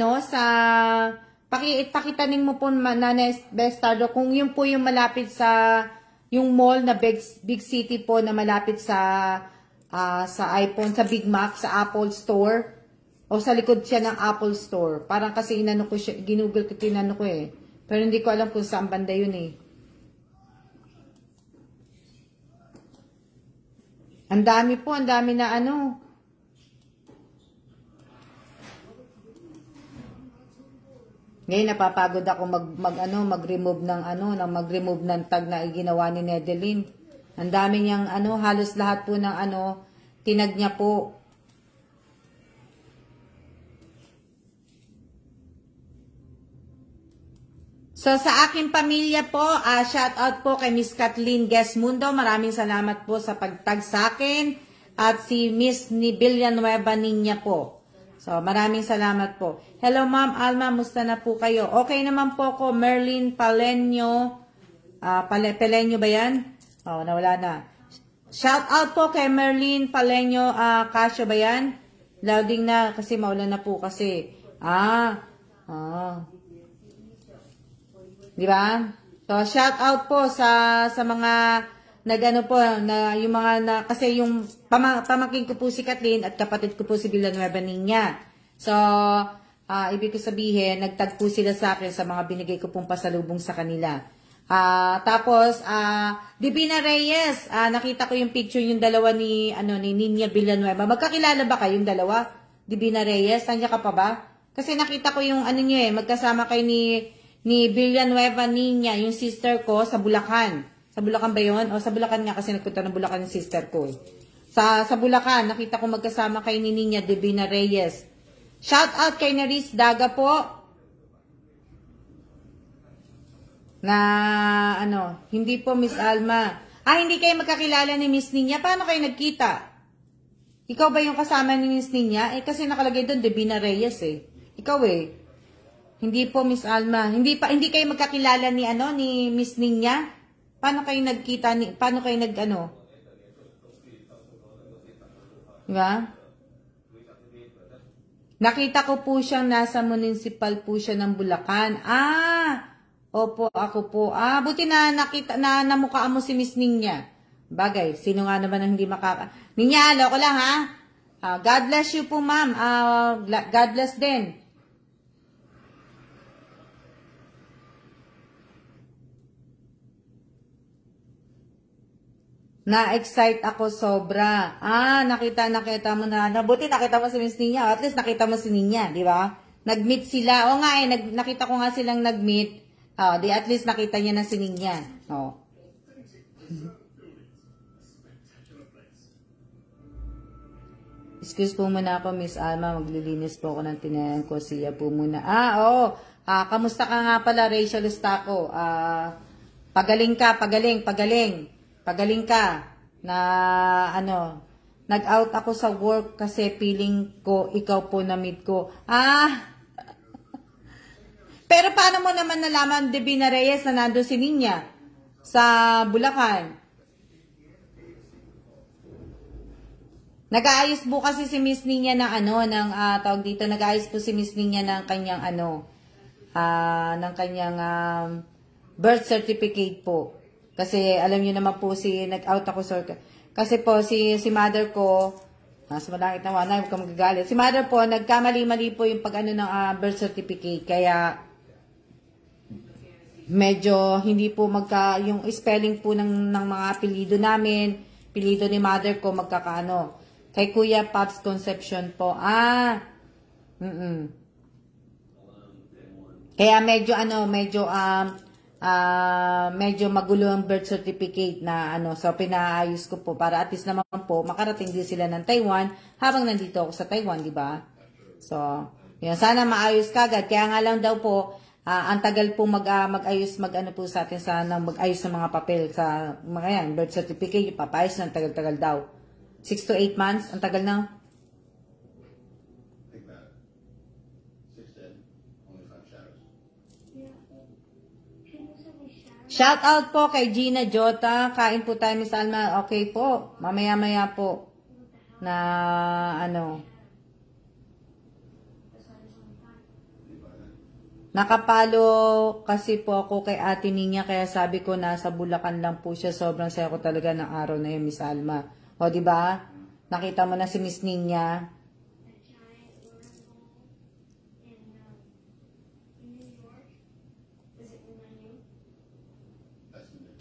pakitanin mo po Nanay Bestardo, kung yun po yung malapit sa yung mall na Big City po na malapit sa iPhone, sa Big Mac, sa Apple Store. O sa likod siya ng Apple Store. Parang kasi inano ko siya, ginugol ko, tinano ko Pero hindi ko alam kung saan banda yun eh. Ang dami na ano. Ngayon napapagod ako mag-remove ng tag na ginawa ni Nedeline. Ang dami niyang halos lahat po ng tinag niya po. So, sa aking pamilya po, shout out po kay Miss Kathleen Gesmundo. Maraming salamat po sa pagtag sa akin. At si Miss Nibilia Nueva Niña po. So, maraming salamat po. Hello, Ma'am Alma. Musta na po kayo? Okay naman po ko. Merlin Palenyo. Palenyo ba yan? Oh, nawala na. Shout out po kay Merlin Palenyo. Kasyo ba yan? Loading na kasi maulan na po kasi. Di ba? So, shout out po sa mga na yung mga kasi yung pamangkin ko po si Kathleen at kapatid ko po si Villanueva Niña. So, ibig ko sabihin, nagtag po sila sa akin sa mga binigay ko pong pasalubong sa kanila. Tapos, Divina Reyes, nakita ko yung picture yung dalawa ni Niña Villanueva. Magkakilala ba kayong dalawa? Divina Reyes, nandiyan ka pa ba? Kasi nakita ko yung magkasama kayo ni Villanueva Niña, yung sister ko, sa Bulacan. Sa Bulacan ba yun? O sa Bulacan nga kasi nagpunta ng Bulacan yung sister ko. Sa Bulacan, nakita ko magkasama kay ni Niña Divina Reyes. Shout out kay Naris Daga po. Hindi po Miss Alma. Hindi kayo magkakilala ni Miss Niña. Paano kayo nagkita? Ikaw ba yung kasama ni Miss Niña? Kasi nakalagay doon Divina Reyes eh. Ikaw eh. Hindi po Miss Alma. Hindi kayo magkakilala ni Miss Niña? Paano kayo nagkita paano kayo Diba? Nakita ko po siyang nasa municipal po siya ng Bulacan. Opo, ako po. Buti na namukhaan mo si Miss Niña. Bagay, sino nga naman ang hindi Niña, loko lang ha. God bless you po ma'am. God bless din. Na-excite ako sobra. Nakita mo na. Buti nakita mo si Miss Niña. At least nakita mo si Niña, di ba? Nag-meet sila. O nga nakita ko nga silang nag-meet. Di at least nakita niya na si Niña. Excuse po muna ako, Miss Alma. Maglilinis po ako ng tinayan ko. Siya po muna. Kamusta ka nga pala, Rachel Ustaco? Pagaling ka, pagaling. Pagaling ka na nag-out ako sa work kasi feeling ko ikaw po na-meet ko. Pero paano mo naman nalaman Divina Reyes na nandun si Niña sa Bulacan? Nag-aayos po kasi si Miss Niña ng tawag dito, nag-aayos po si Miss Niña ng kanyang birth certificate po. Kasi alam niyo naman po nag-out ako kasi po si mother ko, nasa malangit na wanay, huwag ka magagalit. Si mother po, nagkamali-mali po yung ng birth certificate. Kaya medyo hindi po yung spelling po ng mga apelido namin, apelido ni mother ko magkakaano. Kay Kuya Pops Conception po. Kaya medyo magulo ang birth certificate na so pinaayos ko po para at least naman po makarating din sila ng Taiwan habang nandito ako sa Taiwan, di ba? So, yun, sana maayos kagad. Kaya nga lang daw po ang tagal po mag-ayos po sa atin mag-ayos ng mga papel sa mga birth certificate, papayos ng tagal-tagal daw. 6 to 8 months, ang tagal na. Shout out po kay Gina Jota. Kain po tayo, Miss Alma. Okay po. Mamaya-maya po. Nakapalo kasi po ako kay Ate Niña. Kaya sabi ko nasa Bulacan lang po siya. Sobrang saya ko talaga ng araw na yun, Miss Alma. O, diba? Nakita mo na si Miss Niña.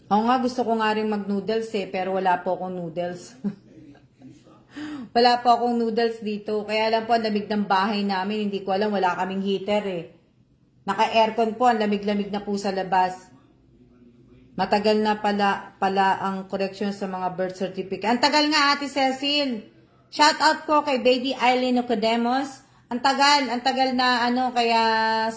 Oo nga, gusto ko nga rin mag-noodles eh, pero wala po akong noodles. Wala po akong noodles dito. Kaya lang po, ang lamig ng bahay namin. Hindi ko alam, wala kaming heater eh. Naka-aircon po, ang lamig-lamig na po sa labas. Matagal na pala ang correction sa mga birth certificate. Ang tagal nga, Ate Cecil. Shout out ko kay Baby Eileen Ocademos. Ang tagal na ano, kaya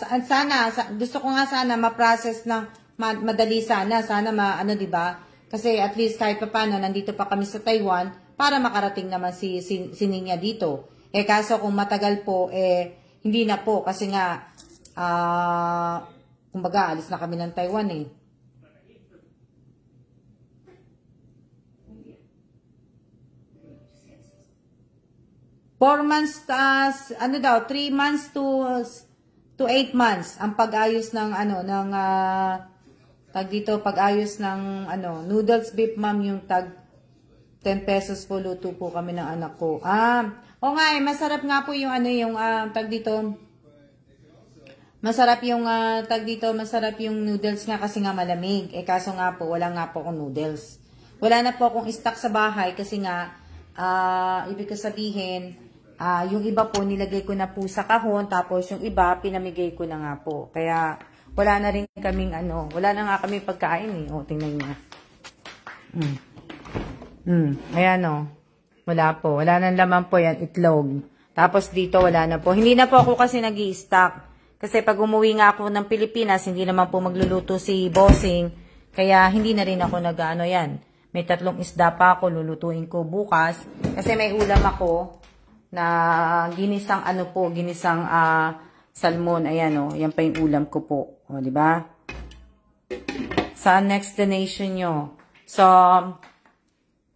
gusto ko nga sana ma-process ng madali sana ano, 'di ba? Kasi at least kahit papaano nandito pa kami sa Taiwan para makarating naman si Ninya dito. Eh kaso kung matagal po hindi na po kasi nga kumbaga alis na kami ng Taiwan eh. Four months, 3 months to 8 months ang pag-ayos ng pag-ayos ng noodles beef ma'am, yung tag 10 pesos po, luto po kami ng anak ko. O nga masarap nga po yung masarap yung noodles nga kasi nga malamig. Eh kaso nga po, wala nga po akong noodles. Wala na po akong stock sa bahay kasi nga, ibig ko sabihin, yung iba po nilagay ko na po sa kahon, tapos yung iba pinamigay ko na nga po. Kaya, wala na rin kaming wala na nga kaming pagkain eh. O, tingnan niyo. Ayan o. Wala po. Wala nang laman po yan, itlog. Tapos dito wala na po. Hindi na po ako kasi nag-i-stock. Kasi pag umuwi nga ako ng Pilipinas, hindi naman po magluluto si Bossing. Kaya hindi na rin ako yan. May 3 isda pa ako, lulutuin ko bukas. Kasi may ulam ako na ginisang salmon. Ayan o, yan pa yung ulam ko po. O, di ba? Sa next destination nyo. So,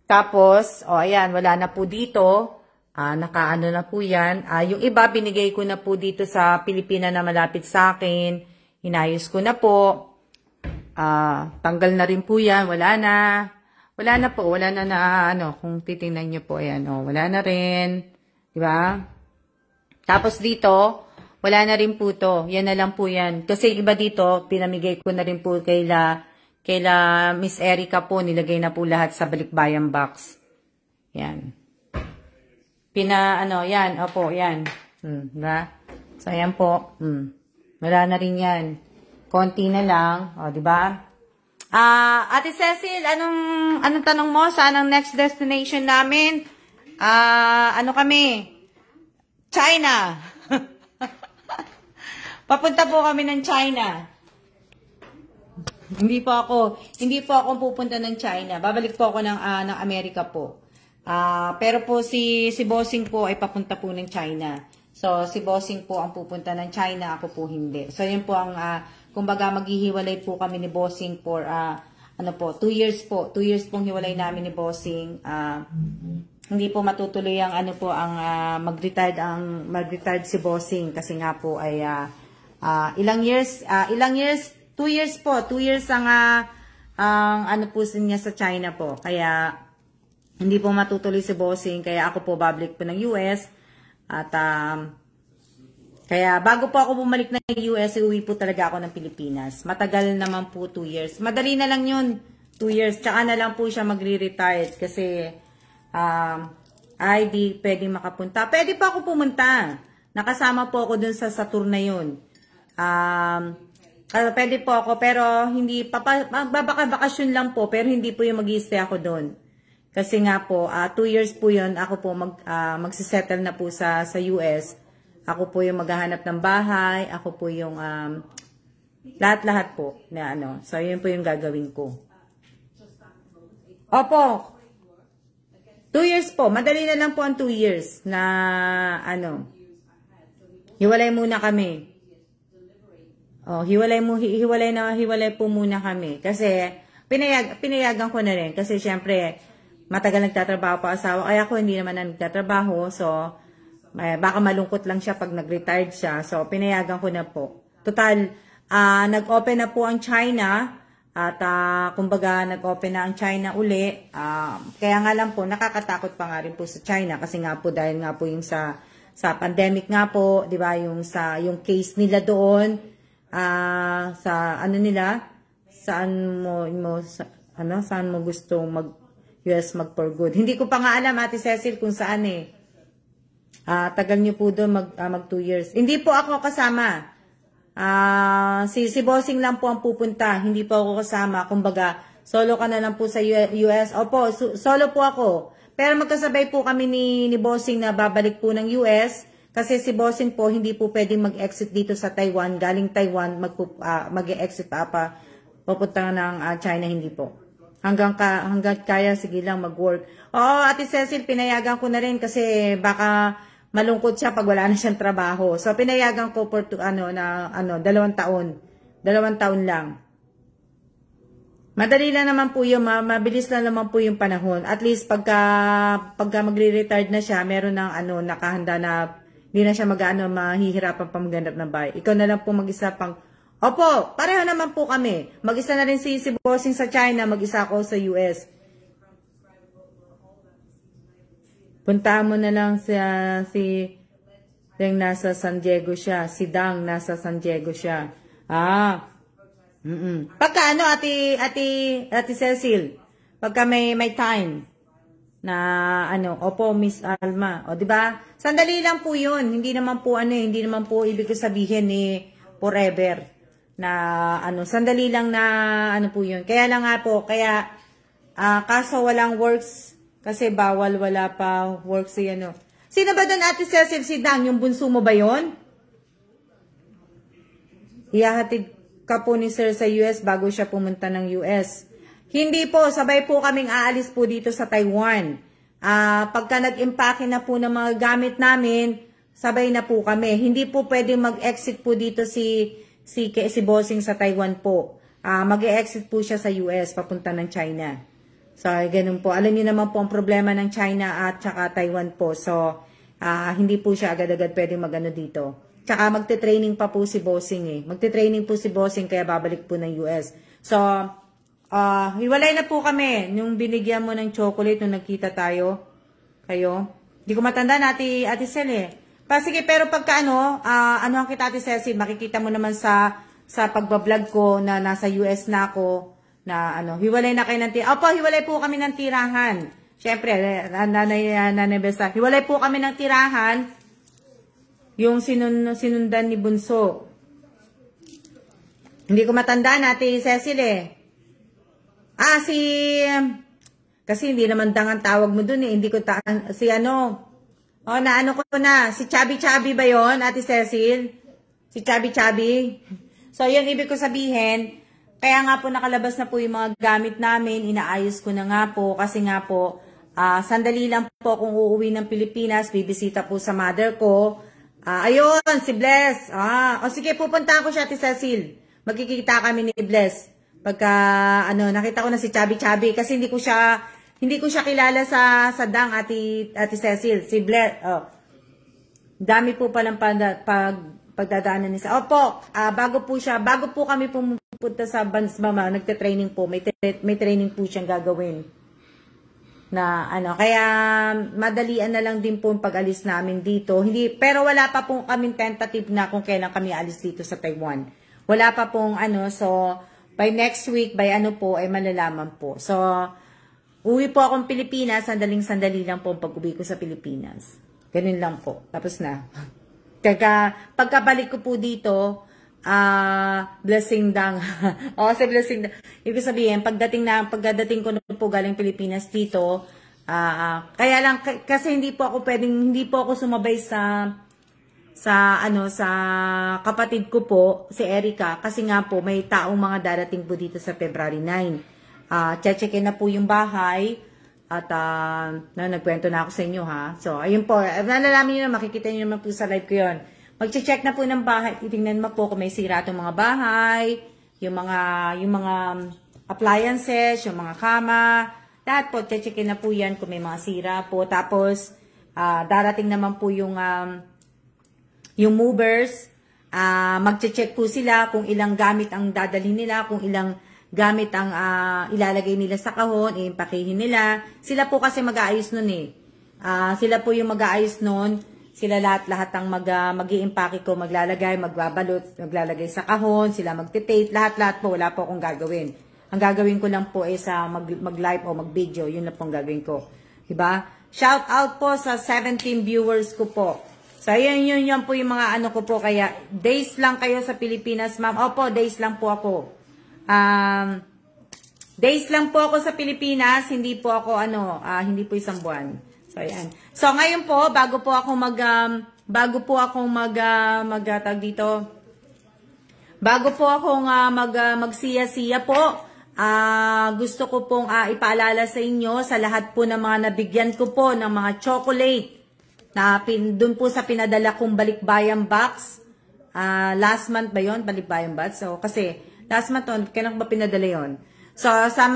tapos, ayan, wala na po dito. Nakaano na po yan. Yung iba, binigay ko na po dito sa Pilipinas na malapit sa akin. Inayos ko na po. Tanggal na rin po yan. Wala na. Wala na po. Wala na kung titingnan nyo po, ayan, wala na rin. Diba? Tapos dito, wala na rin po to. Yan na lang po yan. Kasi iba dito, pinamigay ko na rin po kaila Miss Erica po. Nilagay na po lahat sa balikbayan box. Yan. Yan. Opo, yan. Diba? So, ayan po. Wala na rin yan. Konti na lang. O, diba? Ate Cecil, anong tanong mo? Saan ang next destination namin? Kami? China. Papunta po kami ng China. Hindi po ako pupunta ng China. Babalik po ako ng Amerika po. Pero po si Bossing po ay papunta po ng China. So, si Bossing po ang pupunta ng China, ako po hindi. So, yun po ang, kumbaga maghihiwalay po kami ni Bossing for, 2 years po. 2 years pong hiwalay namin ni Bossing. Hindi po matutuloy ang mag-retired si Bossing kasi nga po ay ilang years 2 years po, 2 years ang po niya sa China po. Kaya hindi po matutuloy si Bossing, kaya ako po babalik po ng US at kaya bago po ako bumalik ng US, uwi po talaga ako ng Pilipinas. Matagal naman po 2 years. Madali na lang yun, 2 years. Tsaka na lang po siya magre-retire kasi di pwedeng makapunta. Pwede pa ako pumunta. Nakasama po ako dun sa tour na yun. Pwede po ako, pero hindi, magbabakasyon lang po, pero hindi po yung mag-i-stay ako doon. Kasi nga po, 2 years po yun, ako po magsisettle na po sa US. Ako po yung maghahanap ng bahay, ako po yung, lahat-lahat po, na So, yun po yung gagawin ko. Opo, 2 years po. Madali na lang po ang 2 years na hiwalay muna kami. Hiwalay po muna kami. Kasi pinayagan ko na rin. Kasi syempre, matagal nagtatrabaho pa asawa. Kaya ako hindi naman na nagtatrabaho. So, baka malungkot lang siya pag nag-retired siya. So, pinayagan ko na po. Total, nag-open na po ang China. At kumbaga nag-open na ang China uli. Kaya nga lang po, nakakatakot pa nga rin po sa China kasi nga po dahil nga po yung sa pandemic nga po, 'di ba, yung case nila doon sa saan mo gustong US mag for good. Hindi ko pa nga alam, Ate Cecil, kung saan eh. Tagal nyo po doon mag 2 years. Hindi po ako kasama. Si Bossing lang po ang pupunta. Hindi po ako kasama. Kumbaga, solo ka na lang po sa US. Opo, solo po ako. Pero magkasabay po kami ni Bossing na babalik po ng US. Kasi si Bossing po, hindi po pwedeng mag-exit dito sa Taiwan. Galing Taiwan, mag-exit pa. Pupunta ng China, hindi po. Hanggang kaya, sige lang mag-work. Oo, Ate Cecil, pinayagan ko na rin kasi baka malungkot siya pag wala na siyang trabaho. So, pinayagan ko for 2 taon. 2 taon lang. Madali lang naman po yun, mabilis lang naman po yung panahon. At least pagka magre-retired na siya, meron ng nakahanda na hindi na siya mahihirapan pa maghanap ng bahay. Ikaw na lang po mag-isa pang. Opo, pareho naman po kami. Mag-isa na rin si Bossing sa China, mag-isa ako sa US. Puntaan mo na lang si Dang nasa San Diego siya. Si Dang nasa San Diego siya. Pagka Ate Cecil, pagka may time na opo, Miss Alma. O, di ba? Sandali lang po 'yun. Hindi naman po hindi naman po ibig sabihin forever na sandali lang na po 'yun. Kaya lang nga po, kaso walang works kasi bawal, wala pa works Sino ba doon, Ate Cecil? Si Dang, yung bunso mo ba 'yon? Ihahatid ka po ni Sir sa US bago siya pumunta ng US. Hindi po, sabay po kaming aalis po dito sa Taiwan. Pagka nag-impake na po ng mga gamit namin, sabay na po kami. Hindi po pwede mag-exit po dito si Bossing sa Taiwan po. Mag-exit po siya sa US, papunta ng China. So, ganun po. Alam niyo naman po ang problema ng China at saka Taiwan po. So, hindi po siya agad-agad pwede dito. Tsaka magte-training pa po si Bossing Magte-training po si Bossing kaya babalik po ng US. So, hiwalay na po kami nung binigyan mo ng chocolate nung nagkita kayo. Hindi ko matanda na Ate Cel Sige, pero pagka ang kita Ate Cecil, makikita mo naman sa pagbablog ko na nasa US na ako, na hiwalay na kayo ng tirahan. Opo, hiwalay po kami ng tirahan. Siyempre, Nanay Besa, hiwalay po kami ng tirahan, yung sinundan ni Bunso. Hindi ko matanda na Ate Cecil kasi hindi naman Dang ang tawag mo dun hindi ko si si Chubby ba yon, Ate Cecil? Si Chubby. So, yun ibig ko sabihin, kaya nga po nakalabas na po yung mga gamit namin, inaayos ko na nga po, kasi nga po, sandali lang po kung uuwi ng Pilipinas, bibisita po sa mother ko. Ayun, si Bless. Sige, pupunta ako siya, Ate Cecil. Magkikita kami ni Bless. Pagka, nakita ko na si Chubby, kasi hindi ko siya kilala sa Dang, Ate Cecil. Si Bless, dami po palang pagdadaanan niya. Opo, bago po kami pumunta sa Bansmama, nagte-training po. May training po siyang gagawin. Na kaya madalian na lang din po ang pag-alis namin dito. Pero wala pa pong kaming tentative na kung kailan kami alis dito sa Taiwan. Wala pa pong so by next week, by ay malalaman po. So, uwi po akong Pilipinas, sandali lang po ang pag-uwi ko sa Pilipinas. Ganun lang po. Tapos na. Pagkabalik ko po dito, Blessing Dang. Si Blessing Dang. Ibig sabihin, pagdating ko na po galing Pilipinas dito, kaya lang, kasi hindi po ako sumabay sa kapatid ko po, si Erica, kasi nga po, may taong mga darating po dito sa February 9. Checkin na po yung bahay, at nagkwento na ako sa inyo So, ayun po, nalalaman nyo na, makikita nyo naman po sa live ko yun. Mag-check na po ng bahay, titingnan mo po kung may sira itong mga bahay, yung mga appliances, yung mga kama, lahat po, checkin na po yan kung may mga sira po. Tapos, darating naman po yung movers, mag-check po sila kung ilang gamit ang dadalhin nila, kung ilang gamit ang ilalagay nila sa kahon, iimpakihin nila. Sila po kasi mag-aayos nun sila po yung mag-aayos nun. Sila lahat ang mag-iimpake ko, maglalagay, magbabalot, maglalagay sa kahon, sila magtitape, lahat po, wala po akong gagawin. Ang gagawin ko lang po is mag-live o mag-video. Yun na po ang gagawin ko. Diba? Shout out po sa 17 viewers ko po. So, yun po yung mga ano ko po. Kaya, days lang kayo sa Pilipinas, ma'am. Opo, days lang po ako. Days lang po ako sa Pilipinas. Hindi po ako, hindi po isang buwan. So, ayan. So, ngayon po, bago po ako magsiya-siya po, gusto ko pong ipaalala sa inyo sa lahat po ng mga nabigyan ko po ng mga chocolate na dun po sa pinadala kong balikbayan box. Last month ba yun? Balikbayan box? So, kasi last month, kailan ba pinadala yun? So, sa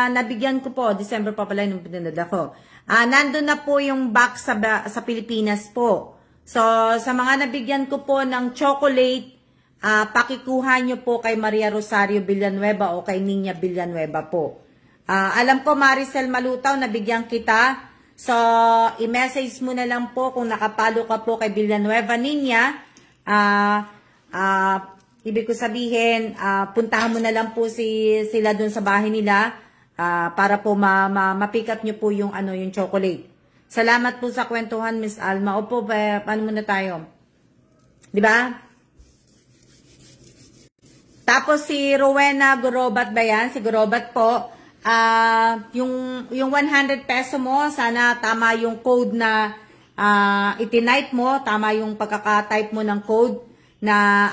nabigyan ko po, December pa pala yung pinadala ko. Nandun na po yung box sa Pilipinas po. So, sa mga nabigyan ko po ng chocolate, pakikuha nyo po kay Maria Rosario Villanueva o kay Nina Villanueva po. Alam ko, Maricel Malutaw, nabigyan kita. So, i-message mo na lang po kung nakapalo ka po kay Villanueva Nina. Ibig ko sabihin, puntahan mo na lang po sila dun sa bahay nila para po ma-pick up nyo po yung, yung chocolate. Salamat po sa kwentuhan, Miss Alma. Opo, paano muna tayo? Diba? Tapos si Rowena Gorobat ba yan? Si Gorobat po. Yung 100 peso mo, sana tama yung code na itinipe mo. Tama yung pagkaka-type mo ng code na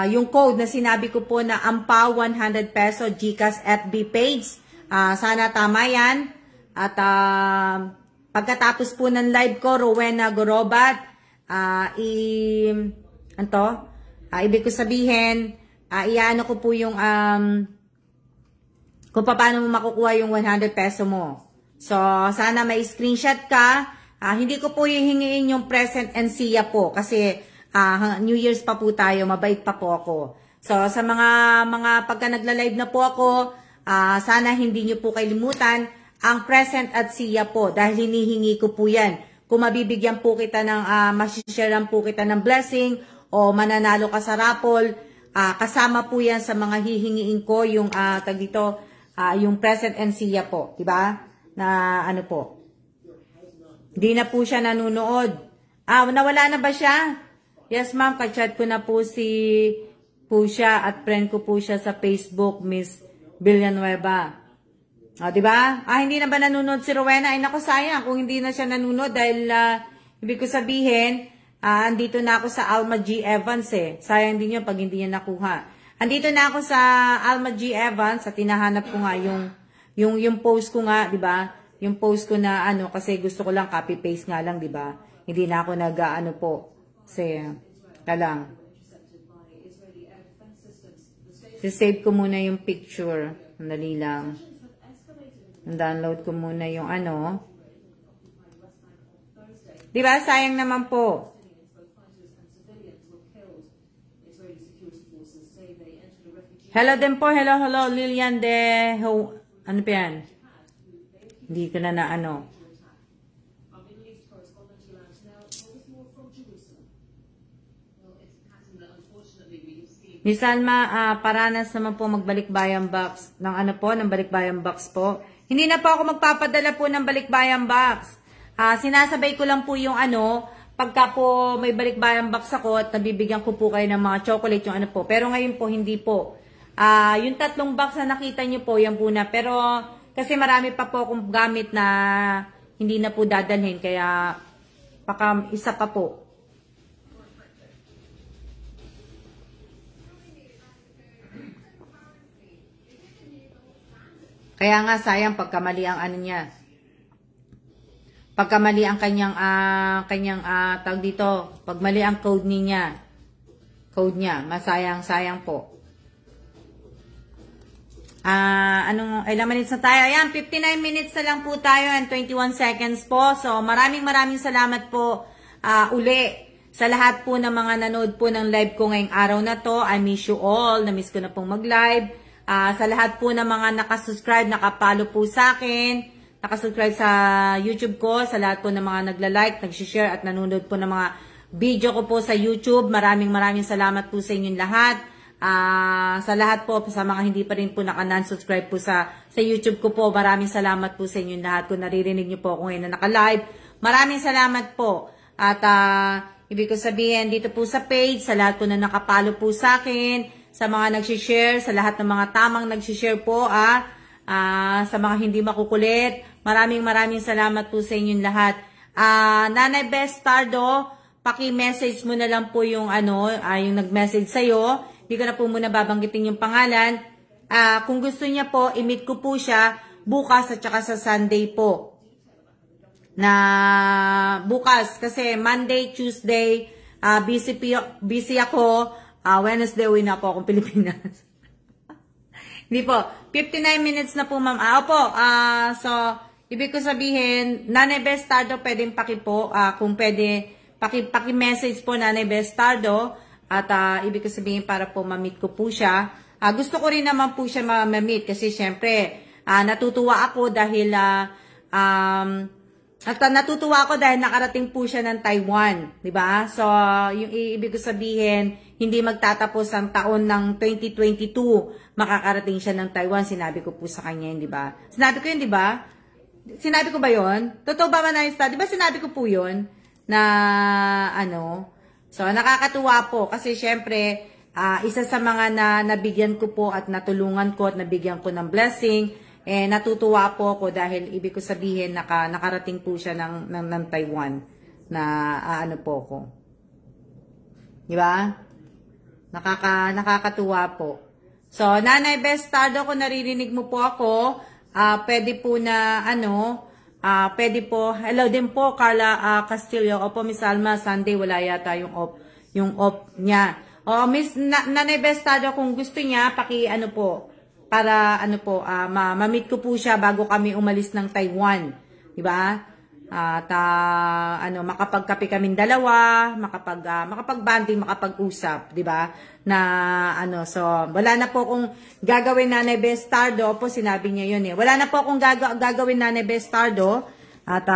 yung code na sinabi ko po na Ampaw 100 peso GCash FB page. Sana tama yan. At pagkatapos po ng live ko, Rowena Gorobat, ibig ko sabihin, iano ko po yung kung paano mo makukuha yung 100 peso mo. So, sana may screenshot ka. Hindi ko po hihingiin yung present and siya po kasi New Year's pa po tayo, mabait pa po ako. So, sa mga pagka nagla-live na po ako, sana hindi nyo po kalimutan ang present at siya po dahil hinihingi ko po yan. Kung mabibigyan po kita masisharean po kita ng blessing o mananalo ka sa raffle, kasama po yan sa mga hihingiin ko yung yung present and siya po, di ba? Na po. Hindi na po siya nanonood. Nawala na ba siya? Yes, ma'am, ka-chat ko na po siya at friend ko po siya sa Facebook, Miss Villanueva. Di ba? Hindi na ba nanonood si Rowena? Ay, naku, sayang kung hindi na siya nanonood dahil ibig ko sabihin, andito na ako sa Alma G. Evans eh. Sayang din yun pag hindi niya nakuha. Andito na ako sa Alma G. Evans at tinahanap ko nga yung post ko nga, di ba? Yung post ko na kasi gusto ko lang copy-paste nga lang, di ba? Hindi na ako po. Kasi, lang. Save ko muna yung picture. Andali lang. Download ko muna yung di ba? Sayang naman po. Hello din po. Hello, Lilian de... Ano pa yan? Hindi ko na Miss Alma, paranas naman po magbalikbayan box. Ng ng balikbayan box po. Hindi na po ako magpapadala po ng balikbayan box. Sinasabay ko lang po yung pagka po may balikbayan box ako at nabibigyan ko po kayo ng mga chocolate yung po. Pero ngayon po, hindi po. Yung 3 box na nakita nyo po, yan po na. Pero kasi marami pa po akong gamit na hindi na po dadalhin. Kaya baka isa pa po. Kaya nga sayang pagkamali ang niya. Pagkamali ang kanyang tawag dito, pag mali ang code niya. Code niya, masayang-sayang po. Ilang minutes na tayo? Ayan, 59 minutes na lang po tayo and 21 seconds po. So, maraming salamat po uli sa lahat po ng mga nanood po ng live ko ngayong araw na to. I miss you all. Na-miss ko na pong mag-live. Sa lahat po ng mga nakasubscribe, nakapalo po sa akin, nakasubscribe sa YouTube ko, sa lahat po ng mga nagla-like, nag-share at nanonood po ng mga video ko po sa YouTube. Maraming salamat po sa inyong lahat. Sa lahat po, sa mga hindi pa rin po naka-non-subscribe po sa YouTube ko po, maraming salamat po sa inyong lahat. Kung naririnig niyo po ako ngayon na naka-live, maraming salamat po. At ibig ko sabihin, dito po sa page, sa lahat po na nakapalo po sa akin, sa mga nag-share, sa lahat ng mga tamang nag-share po, sa mga hindi makukulit, maraming salamat po sa inyong lahat. Nanay Best Tardo, paki-message mo na lang po yung yung nag-message sa'yo. Hindi ko na po muna babanggitin yung pangalan. Kung gusto niya po, i-meet ko po siya bukas at saka sa Sunday po. Na bukas, kasi Monday, Tuesday, busy ako. Wednesday, uwi na po akong Pilipinas. Hindi po. 59 minutes na po, ma'am. Opo. So, ibig ko sabihin, Nanay Best Tardo, pwedeng po, kung pwede, paki-message po Nanay Best Tardo. At ibig ko sabihin para po ma-meet ko po siya. Gusto ko rin naman po siya ma-meet kasi syempre natutuwa ako dahil natutuwa ako dahil nakarating po siya ng Taiwan, 'di ba? So, yung ibig ko sabihin, hindi magtatapos ang taon ng 2022, makakarating siya ng Taiwan, sinabi ko po sa kanya, 'di ba? Sinabi ko 'yun, 'di ba? Sinabi ko ba 'yon? Totoo ba man 'di ba sinabi ko po 'yon na So, nakakatuwa po kasi syempre, isa sa mga nabigyan ko po at natulungan ko at nabigyan ko ng blessing, natutuwa po ako dahil ibig ko sabihin nakarating po siya ng Taiwan na po ko. Di ba? Nakakatuwa po. So, Nanay Best Tardo, kung naririnig mo po ako, pwede po na pwede po. Hello din po, Carla Castillo. Opo, Miss Alma, Sunday wala yata yung off niya. Miss Nanay Best Tardo, kung gusto niya, po, para ma-meet ko po siya bago kami umalis ng Taiwan. Di ba? At makapagkape kaming dalawa, makapag-banding, makapag-usap, di ba? So wala na po kung gagawin Nanay Best Tardo po, sinabi niya yun eh. Wala na po kung gagawin Nanay Best Tardo. At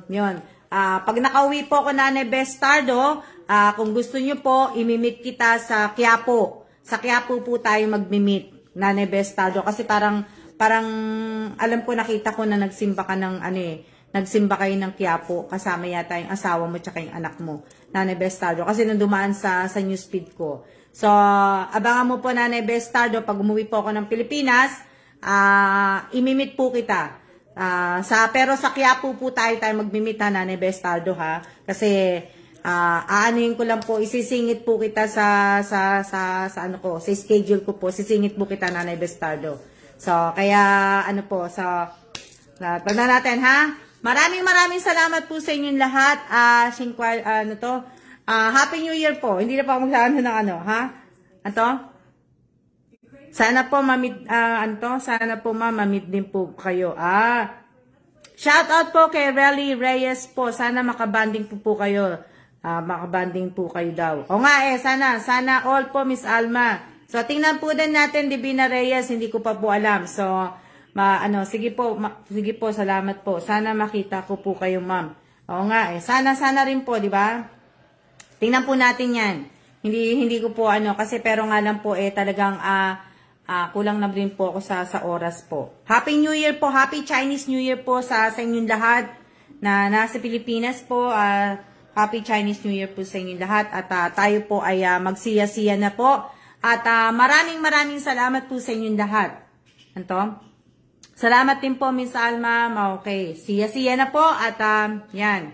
yun. Pag nakauwi po ako Nanay Best Tardo, kung gusto niyo po, imimit kita sa Quiapo. Sa Quiapo po tayo mag-meet, Nanay Best Tardo. Kasi parang alam ko, nakita ko na nagsimba ka ng nagsimba kayo ng Quiapo, kasama yata yung asawa mo tsaka yung anak mo, Nanay Best Tardo. Kasi nung dumaan sa newsfeed ko. So, abangan mo po Nanay Best Tardo, pag umuwi po ako ng Pilipinas, imimit po kita. Pero sa Quiapo po tayo mag-mimit ha, Nanay Best Tardo ha. Kasi, aanuhin ko lang po, isisingit po kita sa schedule ko po, sisingit po kita Nanay Best Tardo. So, kaya, pagna natin ha. Maraming salamat po sa inyong lahat. Happy New Year po. Hindi na pa ako magsaano ng ha? Sana po mamit din po kayo. Shout out po kay Relly Reyes po. Sana makabanding po kayo. Makabanding po kayo daw. O nga sana all po, Miss Alma. So, tingnan po din natin, Divina Reyes, hindi ko pa po alam. So, sige po, salamat po. Sana makita ko po kayo, ma'am. Oo nga sana rin po, di ba? Tingnan po natin 'yan. Hindi ko po kasi pero nga lang po talagang kulang na rin po ako sa oras po. Happy New Year po, Happy Chinese New Year po sa inyong lahat na nasa Pilipinas po. Happy Chinese New Year po sa inyong lahat at tayo po ay magsiya-siya na po. At maraming salamat po sa inyong lahat. Salamat din po, Miss Alma. Okay, siya-siya na po at yan.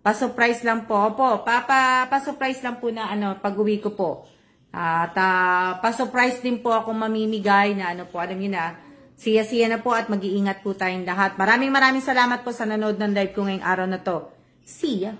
Pa-surprise lang po. Opo, pa-surprise lang po na pag-uwi ko po. At pa-surprise din po ako mamimigay na alam niyo na, siya-siya na po at mag-iingat po tayong lahat. Maraming salamat po sa nanood ng live ko ngayong araw na to. See ya!